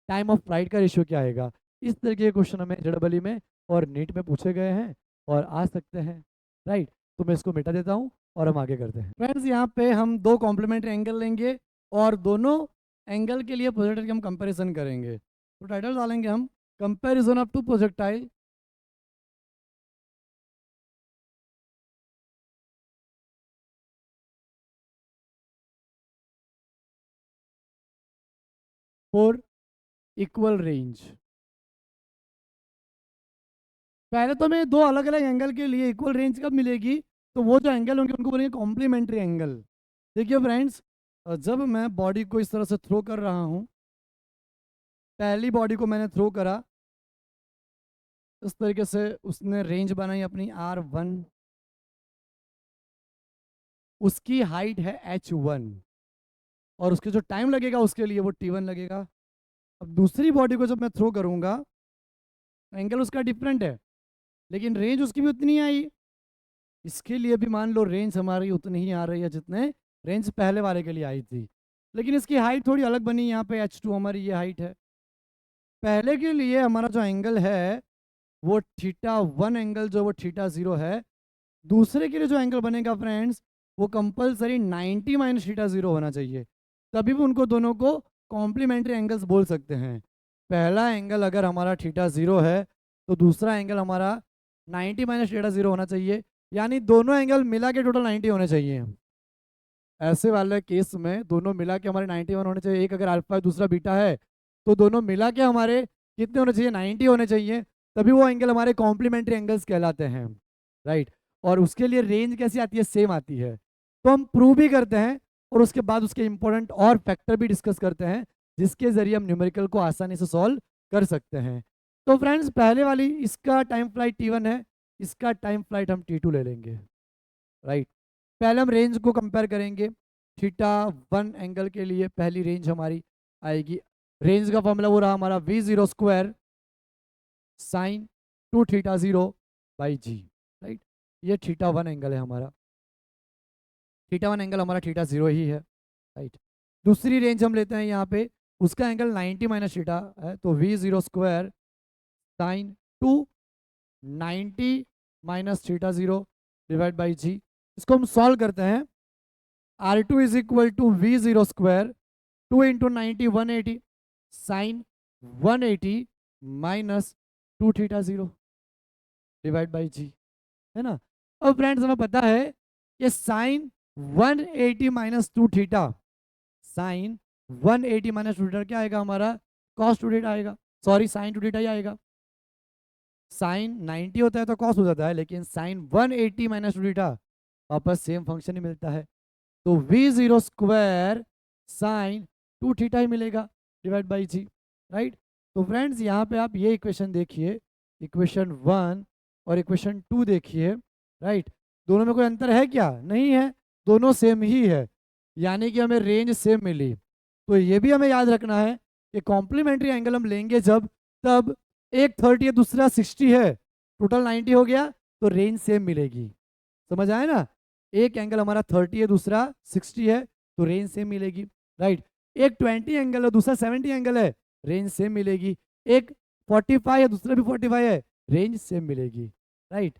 टाइम ऑफ फ्लाइट का रेशियो क्या आएगा। इस तरीके के क्वेश्चन हमें जेडबली में और नीट में पूछे गए हैं और आ सकते हैं, राइट। तो मैं इसको मिटा देता हूँ और हम आगे करते हैं। फ्रेंड्स यहाँ पे हम दो कॉम्प्लीमेंट्री एंगल लेंगे और दोनों एंगल के लिए प्रोजेक्टाइल की हम कंपैरिजन करेंगे। तो टाइटल डालेंगे हम comparison of two projectile for equal range. पहले तो हमें दो अलग अलग एंगल के लिए इक्वल रेंज कब मिलेगी, तो वो जो एंगल होंगे उनको बोलेंगे कॉम्प्लीमेंट्री एंगल। देखिए फ्रेंड्स, जब मैं बॉडी को इस तरह से थ्रो कर रहा हूँ, पहली बॉडी को मैंने थ्रो करा इस तरीके से, उसने रेंज बनाई अपनी r1, उसकी हाइट है h1, और उसके जो टाइम लगेगा उसके लिए वो T1 लगेगा। अब दूसरी बॉडी को जब मैं थ्रो करूँगा, एंगल उसका डिफरेंट है, लेकिन रेंज उसकी भी उतनी आई। इसके लिए भी मान लो रेंज हमारी उतनी ही आ रही है जितने रेंज पहले वाले के लिए आई थी, लेकिन इसकी हाइट थोड़ी अलग बनी। यहाँ पे H2 हमारी ये हाइट है। पहले के लिए हमारा जो एंगल है वो θ1 एंगल जो वो θ0 है। दूसरे के लिए जो एंगल बनेगा फ्रेंड्स वो कंपलसरी 90 माइनस θ0 होना चाहिए, तभी भी उनको दोनों को कॉम्प्लीमेंट्री एंगल्स बोल सकते हैं। पहला एंगल अगर हमारा θ0 है तो दूसरा एंगल हमारा 90 माइनस θ0 होना चाहिए, यानी दोनों एंगल मिला के टोटल 90 होने चाहिए। ऐसे वाले केस में दोनों मिला के हमारे 91 होने चाहिए। एक अगर अल्फा है दूसरा बीटा है तो दोनों मिला के हमारे कितने होने चाहिए, 90 होने चाहिए, तभी वो एंगल हमारे कॉम्प्लीमेंट्री एंगल्स कहलाते हैं, राइट। और उसके लिए रेंज कैसी आती है, सेम आती है। तो हम प्रूव भी करते हैं और उसके बाद उसके इंपॉर्टेंट और फैक्टर भी डिस्कस करते हैं, जिसके जरिए हम न्यूमेरिकल को आसानी से सॉल्व कर सकते हैं। तो फ्रेंड्स पहले वाली इसका टाइम फ्लाइट T1 है, इसका टाइम फ्लाइट हम T2 ले लेंगे, राइट। पहले हम रेंज को कंपेयर करेंगे। θ1 एंगल के लिए पहली रेंज हमारी आएगी, रेंज का फॉर्मूला वो रहा हमारा V0 square sine 2θ0 by g, right. ये θ1 एंगल है हमारा, θ1 एंगल हमारा θ0 ही है, राइट। दूसरी रेंज हम लेते हैं यहाँ पे, उसका एंगल 90 माइनस θ है, तो V0 square sine 2 90 minus θ0 divide by g. इसको हम सॉल्व करते हैं। R2 is equal to V0 square 2 into 90 180 sine 180 minus 2θ0 divide by g, है ना। अब फ्रेंड्स हमें पता है कि साइन 180 माइनस 2θ, साइन 180 माइनस 2θ क्या आएगा हमारा, cos 2θ आएगा, सॉरी साइन 2θ ही आएगा। साइन 90 होता है तो cos हो जाता है, लेकिन साइन 180 माइनस 2θ वापस सेम फंक्शन ही मिलता है, तो V0 स्क्वायर साइन 2θ ही मिलेगा डिवाइड बाई जी, राइट। तो फ्रेंड्स यहाँ पे आप ये इक्वेशन देखिए, इक्वेशन 1 और इक्वेशन 2 देखिए, राइट। दोनों में कोई अंतर है क्या, नहीं है, दोनों सेम ही है, यानी कि हमें रेंज सेम मिली। तो ये भी हमें याद रखना है कि कॉम्प्लीमेंट्री एंगल हम लेंगे जब, तब एक 30 है दूसरा 60 है, टोटल 90 हो गया, तो रेंज सेम मिलेगी। समझ आए ना, एक एंगल हमारा 30 है दूसरा 60 है, तो रेंज सेम मिलेगी, राइट। एक 20 एंगल है दूसरा 70 एंगल है, रेंज सेम मिलेगी। एक 45 है दूसरा भी 45 है, रेंज सेम मिलेगी, राइट।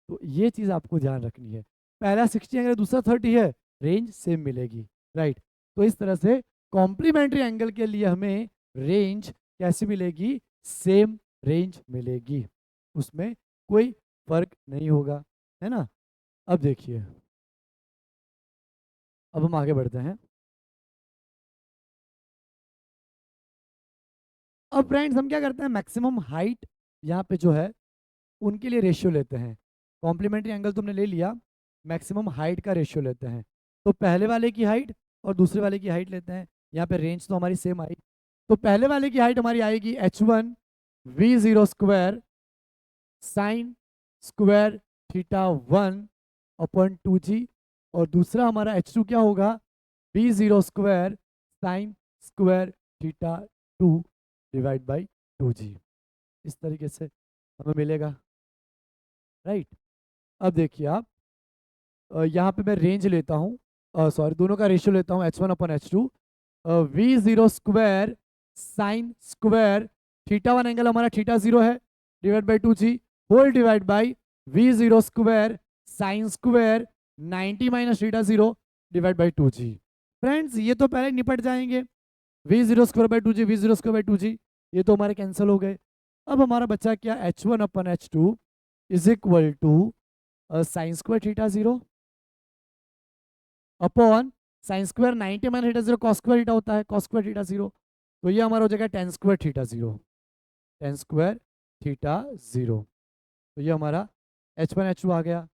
तो ये चीज़ आपको ध्यान रखनी है, पहला 60 एंगल दूसरा 30 है, रेंज सेम मिलेगी, राइट। तो इस तरह से कॉम्प्लीमेंट्री एंगल के लिए हमें रेंज कैसी मिलेगी, सेम रेंज मिलेगी, उसमें कोई फर्क नहीं होगा, है ना। अब देखिए, अब हम आगे बढ़ते हैं। अब फ्रेंड्स हम क्या करते हैं, मैक्सिमम हाइट यहाँ पे जो है उनके लिए रेशियो लेते हैं। कॉम्प्लीमेंट्री एंगल तुमने ले लिया, मैक्सिमम हाइट का रेशियो लेते हैं, तो पहले वाले की हाइट और दूसरे वाले की हाइट लेते हैं। यहाँ पे रेंज तो हमारी सेम आई, तो पहले वाले की हाइट हमारी आएगी H1 V0 square sine square θ1 upon 2g, और दूसरा हमारा H2 क्या होगा, V0 square sine square θ2 divide by 2g। इस तरीके से हमें मिलेगा, राइट। अब देखिए आप, यहाँ पे मैं रेंज लेता हूँ, सॉरी दोनों का रेशियो लेता हूँ, H1 upon H2, V0 square sine square θ1 angle हमारा θ0 है divide by 2g whole divide by V0 square sine square 90 minus θ0 divide by 2g। Friends ये तो पहले निपट जाएंगे, V0 square by 2g V0 square by 2g, ये तो हमारे कैंसिल हो गए। अब हमारा बचा क्या, H1 upon H2 is equal to sine square θ0 upon sine square 90 minus θ0 cos square theta होता है, कॉस स्क्वायर θ0, तो ये हमारा हो जाएगा टेन स्क्वायर θ0, टेन स्क्वायर θ0। तो ये हमारा H1 H2 आ गया।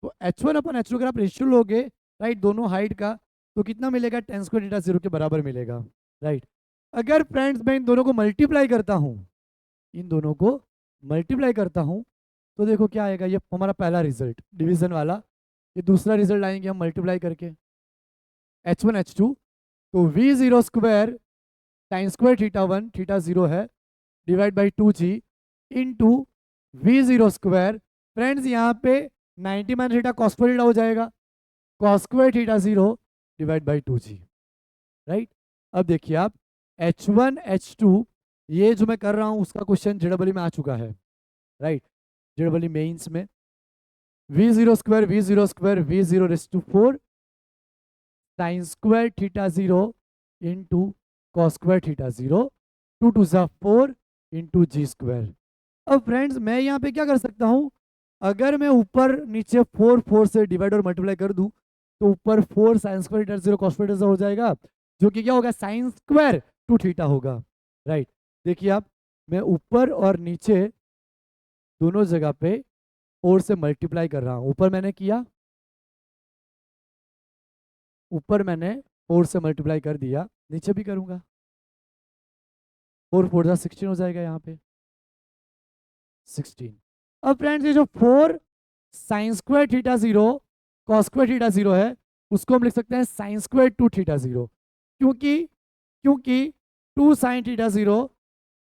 तो H1 अपन H2 अगर आप रेशियो लोगे, राइट, दोनों हाइट का, तो कितना मिलेगा, टेन स्क्वायर θ0 के बराबर मिलेगा, राइट। अगर फ्रेंड्स मैं इन दोनों को मल्टीप्लाई करता हूँ, इन दोनों को मल्टीप्लाई करता हूँ, तो देखो क्या आएगा, ये हमारा पहला रिजल्ट डिवीजन वाला, ये दूसरा रिजल्ट आएंगे हम मल्टीप्लाई करके H1 H2, तो v zero square sine square theta 1 theta 0 है divide by 2g into we zero square. Friends यहाँ पे 90 minus theta cos square theta हो जाएगा, cos square theta 0 divide by 2g, right. अब देखिए आप H1 H2 ये जो मैं कर रहा हूँ उसका क्वेश्चन जेडबल में आ चुका है, राइट, जेडबल मेंस में। V zero square v zero raise to 4 sine square theta 0 into cos square theta 0 2 to 4 into g square. अब फ्रेंड्स मैं यहाँ पे क्या कर सकता हूँ, अगर मैं ऊपर नीचे 4 से डिवाइड और मल्टीप्लाई कर दूँ तो ऊपर 4 sine square theta 0 cos square theta हो जाएगा, जो कि क्या होगा साइन स्क्वायर 2 थीटा होगा, राइट। देखिए आप, मैं ऊपर और नीचे दोनों जगह पे 4 से मल्टीप्लाई कर रहा हूँ। ऊपर मैंने किया, ऊपर मैंने 4 से मल्टीप्लाई कर दिया, नीचे भी करूंगा, 4 4 16 हो जाएगा यहाँ पे 16। अब फ्रेंड्स ये जो 4 sine square theta 0 cos square theta 0 है उसको हम लिख सकते हैं साइन स्क्वायर 2 थीटा 0, क्योंकि 2 साइन थीटा 0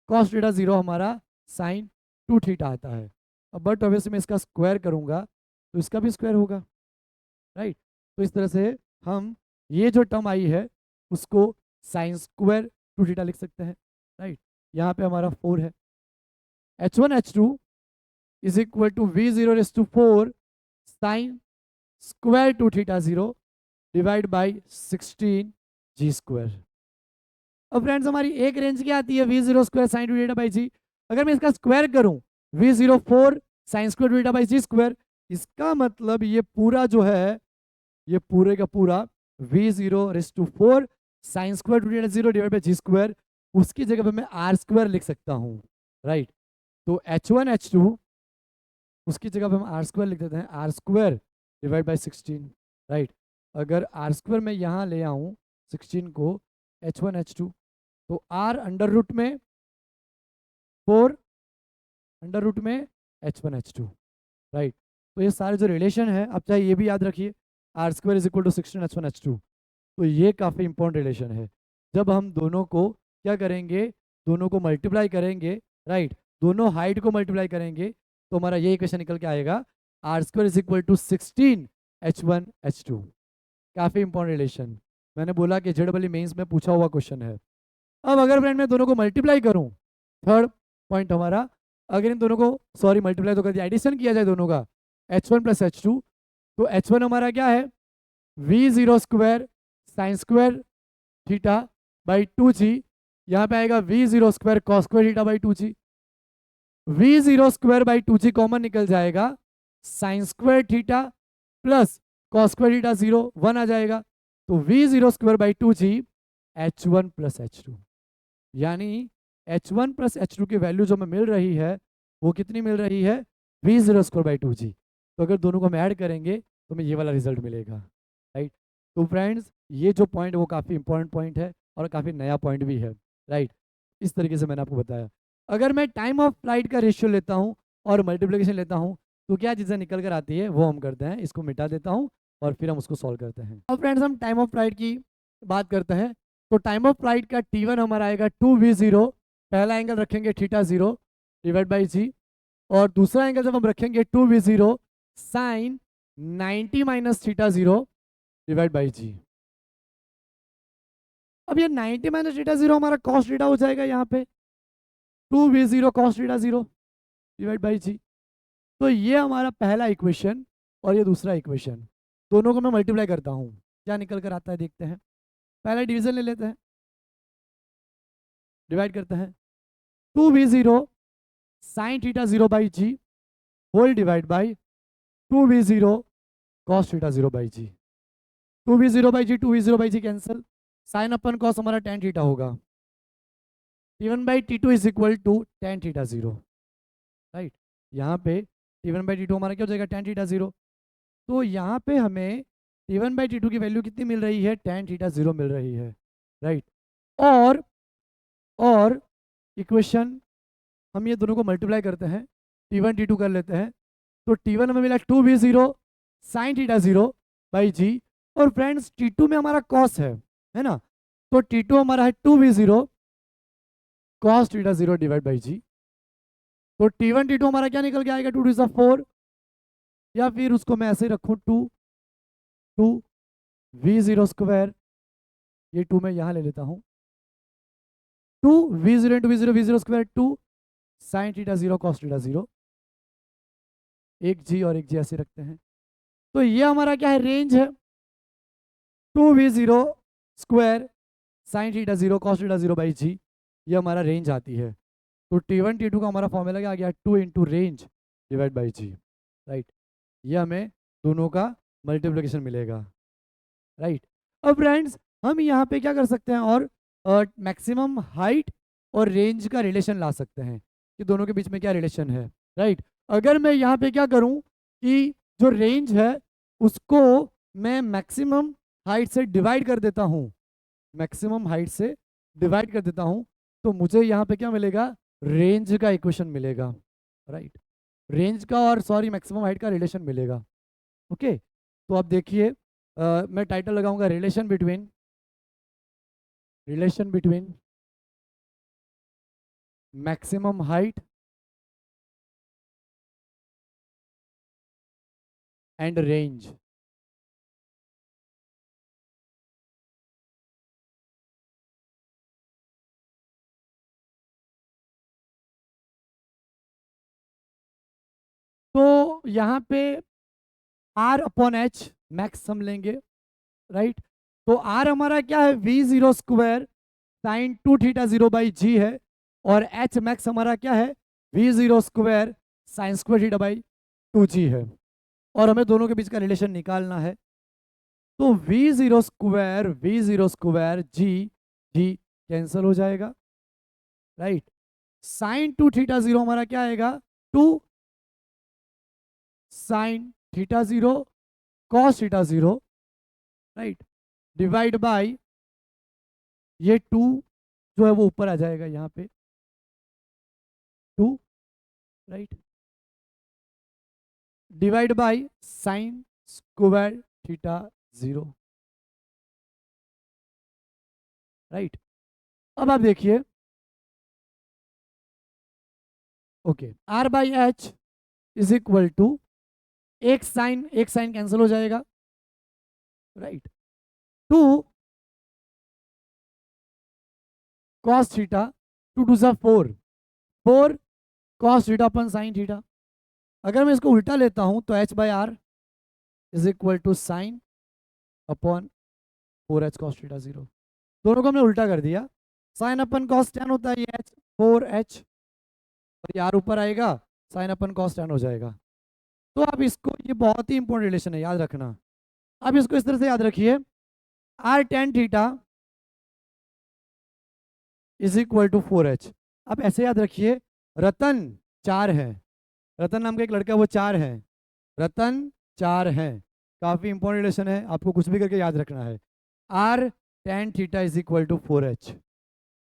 कॉस थीटा 0 हमारा साइन 2 थीटा आता है। अब बट ऑब्वियसली मैं इसका स्क्वायर करूंगा तो इसका भी स्क्वायर होगा, राइट। तो इस तरह से हम ये जो टर्म आई है उसको साइन स्क्वायर 2 थीटा लिख सकते हैं, राइट। यहाँ पे हमारा 4 है। H1 H2 is equal to v zero raise to 4 sine square 2 theta 0 divide by 16 g square. अब फ्रेंड्स हमारी एक रेंज क्या आती है, v zero square sine 2 theta by g. अगर मैं इसका स्क्वायर करूं v zero 4 sine square 2 theta by g square, इसका मतलब ये पूरा जो है ये पूरे का पूरा v zero raise to 4 sine square 2 theta 0 divide by g square, उसकी जगह पे मैं आर स्क्वायर लिख सकता हूँ, राइट। तो H1 H2 उसकी जगह पे हम आर स्क्वायर लिख देते हैं, r square divide by 16, right. अगर आर स्क्वायर में यहाँ ले आऊँ 16 को H1 H2 तो आर अंडर रूट में 4 अंडर रूट में H1 H2, राइट। तो ये सारे जो रिलेशन है आप चाहे ये भी याद रखिए, r square is equal to 16 H1 H2। तो ये काफ़ी इंपॉर्टेंट रिलेशन है। जब हम दोनों को क्या करेंगे, दोनों को मल्टीप्लाई करेंगे, राइट, दोनों हाइट को मल्टीप्लाई करेंगे तो हमारा ये इक्वेशन निकल के आएगा r square is equal to 16 H1 H2। काफ़ी इंपॉर्टेंट रिलेशन, मैंने बोला कि जेडबल मेंस में पूछा हुआ क्वेश्चन है। अब अगर फ्रेंड मैं दोनों को मल्टीप्लाई करूं, थर्ड पॉइंट हमारा, अगर इन दोनों को सॉरी मल्टीप्लाई तो कर दिया, एडिशन किया जाए दोनों का H1 प्लस H2 तो H1 हमारा क्या है v zero square sine square theta by 2g, यहाँ पे आएगा v zero square cos square theta by 2g, v zero square by 2g common निकल जाएगा, sign square theta plus cos square theta 0 1 आ जाएगा, तो v zero square by 2g H1 plus H2, यानी H1 प्लस H2 की वैल्यू जो हमें मिल रही है वो कितनी मिल रही है v zero square by 2g। तो अगर दोनों को हम ऐड करेंगे तो हमें ये वाला रिजल्ट मिलेगा, राइट। तो फ्रेंड्स ये जो पॉइंट है वो काफ़ी इंपॉर्टेंट पॉइंट है और काफ़ी नया पॉइंट भी है, राइट। इस तरीके से मैंने आपको बताया। अगर मैं टाइम ऑफ फ्लाइट का रेशियो लेता हूँ और मल्टीप्लिकेशन लेता हूँ तो क्या चीज़ें निकल कर आती है वो हम करते हैं, इसको मिटा देता हूँ और फिर हम उसको सॉल्व करते हैं। अब फ्रेंड्स हम टाइम ऑफ फ्लाइट की बात करते हैं, तो टाइम ऑफ फ्लाइट का T1 हमारा आएगा 2v0, पहला एंगल रखेंगे थीटा 0 डिवाइड बाई जी, और दूसरा एंगल जब हम रखेंगे 2v0 sine 90 minus theta 0 divide by g. अब ये 90 माइनस थीटा 0 हमारा कॉस थीटा हो जाएगा, यहाँ पे 2v0 cos theta 0 divide by g. तो ये हमारा पहला इक्वेशन और ये दूसरा इक्वेशन, दोनों को मैं मल्टीप्लाई करता हूँ, क्या निकल कर आता है देखते हैं। पहला डिवीजन ले लेते हैं, डिवाइड करते हैं 2v0 sine theta 0 by g whole divide by 2v0 cos theta 0 by g. 2v0 by g 2v0 by g cancel, sine upon cos हमारा tan थीटा होगा, T1 by T2 is equal to tan theta 0, right. यहाँ पे T1 बाई T2 हमारा क्या हो जाएगा tan थीटा 0। तो यहाँ पे हमें T1 बाई T2 की वैल्यू कितनी मिल रही है tan थीटा 0 मिल रही है, राइट। और इक्वेशन हम ये दोनों को मल्टीप्लाई करते हैं, T1 T2 कर लेते हैं, तो T1 हमें मिला 2v0 साइन थीटा 0 बाई जी, और फ्रेंड्स T2 में हमारा कॉस है ना, तो T2 हमारा है 2V0 cos theta 0 divide by g. तो T1 T2 हमारा क्या निकल के आएगा, 2 टू 4, या फिर उसको मैं ऐसे ही रखूँ 2V0 स्क्वायर, ये 2 मैं यहाँ ले लेता हूँ, 2V0 into V0 square 2 sine theta 0 cos theta 0, एक जी और एक जी ऐसे रखते हैं। तो ये हमारा क्या है, रेंज है, 2V0 square sine theta 0 cos theta 0 by g, ये हमारा रेंज आती है। तो T1 T2 का हमारा फॉर्मूला क्या आ गया, 2 into range divide by g, right. ये हमें दोनों का मल्टीप्लिकेशन मिलेगा, राइट। अब फ्रेंड्स हम यहाँ पे क्या कर सकते हैं, और मैक्सिमम हाइट और रेंज का रिलेशन ला सकते हैं कि दोनों के बीच में क्या रिलेशन है, राइट। अगर मैं यहाँ पे क्या करूँ कि जो रेंज है उसको मैं मैक्सिमम हाइट से डिवाइड कर देता हूँ, मैक्सिमम हाइट से डिवाइड कर देता हूँ, तो मुझे यहाँ पे क्या मिलेगा, रेंज का इक्वेशन मिलेगा, राइट। रेंज का और सॉरी मैक्सिमम हाइट का रिलेशन मिलेगा, ओके। तो अब देखिए मैं टाइटल लगाऊंगा relation between maximum height and range. तो यहाँ पे R अपॉन एच मैक्स हम लेंगे, राइट। तो R हमारा क्या है, V0 square sine 2 theta 0 by g है, और H मैक्स हमारा क्या है, V0 square sine square theta by 2G है, और हमें दोनों के बीच का रिलेशन निकालना है। तो V0 स्क्वायर जी जी कैंसिल हो जाएगा, राइट। साइन 2 थीटा 0 हमारा क्या आएगा, 2 sine theta 0 cos theta 0, right, divide bye ये 2 जो है वो ऊपर आ जाएगा यहाँ पे 2, right, divide by sine square theta 0, right. अब आप देखिए, okay, R by h is equal to एक साइन कैंसिल हो जाएगा, right, 2 cos theta 2 to 4 cos theta upon sine theta. अगर मैं इसको उल्टा लेता हूं तो h by r is equal to sine upon 4h cos theta 0। दोनों को हमने उल्टा कर दिया, साइन अपन कॉस टेन होता है ये h 4h, और ये r ऊपर आएगा, साइन अपन कॉस टेन हो जाएगा। तो आप इसको, ये बहुत ही इंपॉर्टेंट रिलेशन है, याद रखना। आप इसको इस तरह से याद रखिए, r tan theta is equal to 4h। आप ऐसे याद रखिए, रतन 4 है, रतन नाम का एक लड़का वो 4 है, रतन 4 है, काफ़ी इंपॉर्टेंट रिलेशन है, आपको कुछ भी करके याद रखना है। R tan theta is equal to 4h,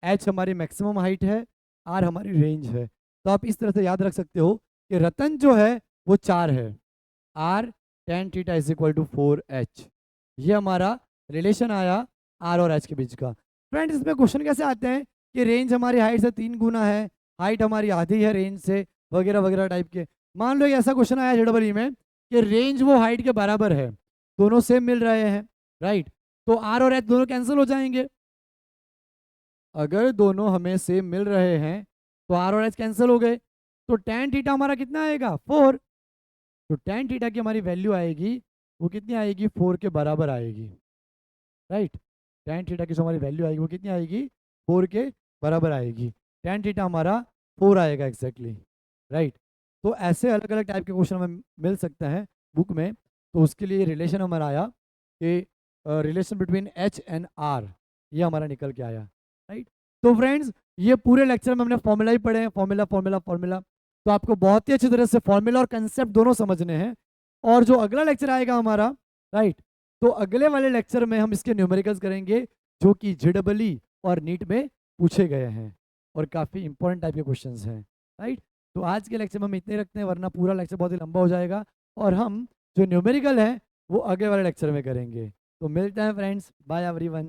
h हमारी मैक्सिमम हाइट है, r हमारी रेंज है। तो आप इस तरह से याद रख सकते हो कि रतन जो है वो 4 है, r tan theta is equal to 4h, ये हमारा रिलेशन आया r और h के बीच का। फ्रेंड्स इसमें क्वेश्चन कैसे आते हैं कि रेंज हमारी हाइट से 3 गुना है, हाइट हमारी आधी है रेंज से, वगैरह वगैरह टाइप के। मान लो एक ऐसा क्वेश्चन आया जेडबल में कि रेंज वो हाइट के बराबर है, दोनों सेम मिल रहे हैं, राइट। तो आर और एच दोनों कैंसिल हो जाएंगे, अगर दोनों हमें सेम मिल रहे हैं तो आर और एच कैंसिल हो गए, तो टेन थीटा हमारा कितना आएगा, 4। तो टेन थीटा की हमारी वैल्यू आएगी वो कितनी आएगी, 4 के बराबर आएगी, राइट। टेन थीटा की जो हमारी वैल्यू आएगी वो कितनी आएगी, 4 के बराबर आएगी, टेन थीटा हमारा 4 आएगा एग्जैक्टली, राइट। तो ऐसे अलग अलग टाइप के क्वेश्चन हमें मिल सकते हैं बुक में। तो उसके लिए रिलेशन हमारा आया कि relation between h and r, ये हमारा निकल के आया, राइट। तो फ्रेंड्स ये पूरे लेक्चर में हमने फॉर्मूला ही पढ़े हैं, फॉर्मूला फॉर्मूला फॉर्मूला। तो आपको बहुत ही अच्छी तरह से फॉर्मूला और कंसेप्ट दोनों समझने हैं। और जो अगला लेक्चर आएगा हमारा, राइट, तो अगले वाले लेक्चर में हम इसके न्यूमेरिकल्स करेंगे जो कि जेडबल और नीट में पूछे गए हैं और काफ़ी इंपॉर्टेंट टाइप के क्वेश्चंस हैं, राइट। तो आज के लेक्चर में हम इतने रखते हैं, वरना पूरा लेक्चर बहुत ही लंबा हो जाएगा, और हम जो न्यूमेरिकल है वो अगले वाले लेक्चर में करेंगे। तो मिलते हैं फ्रेंड्स, बाय एवरीवन।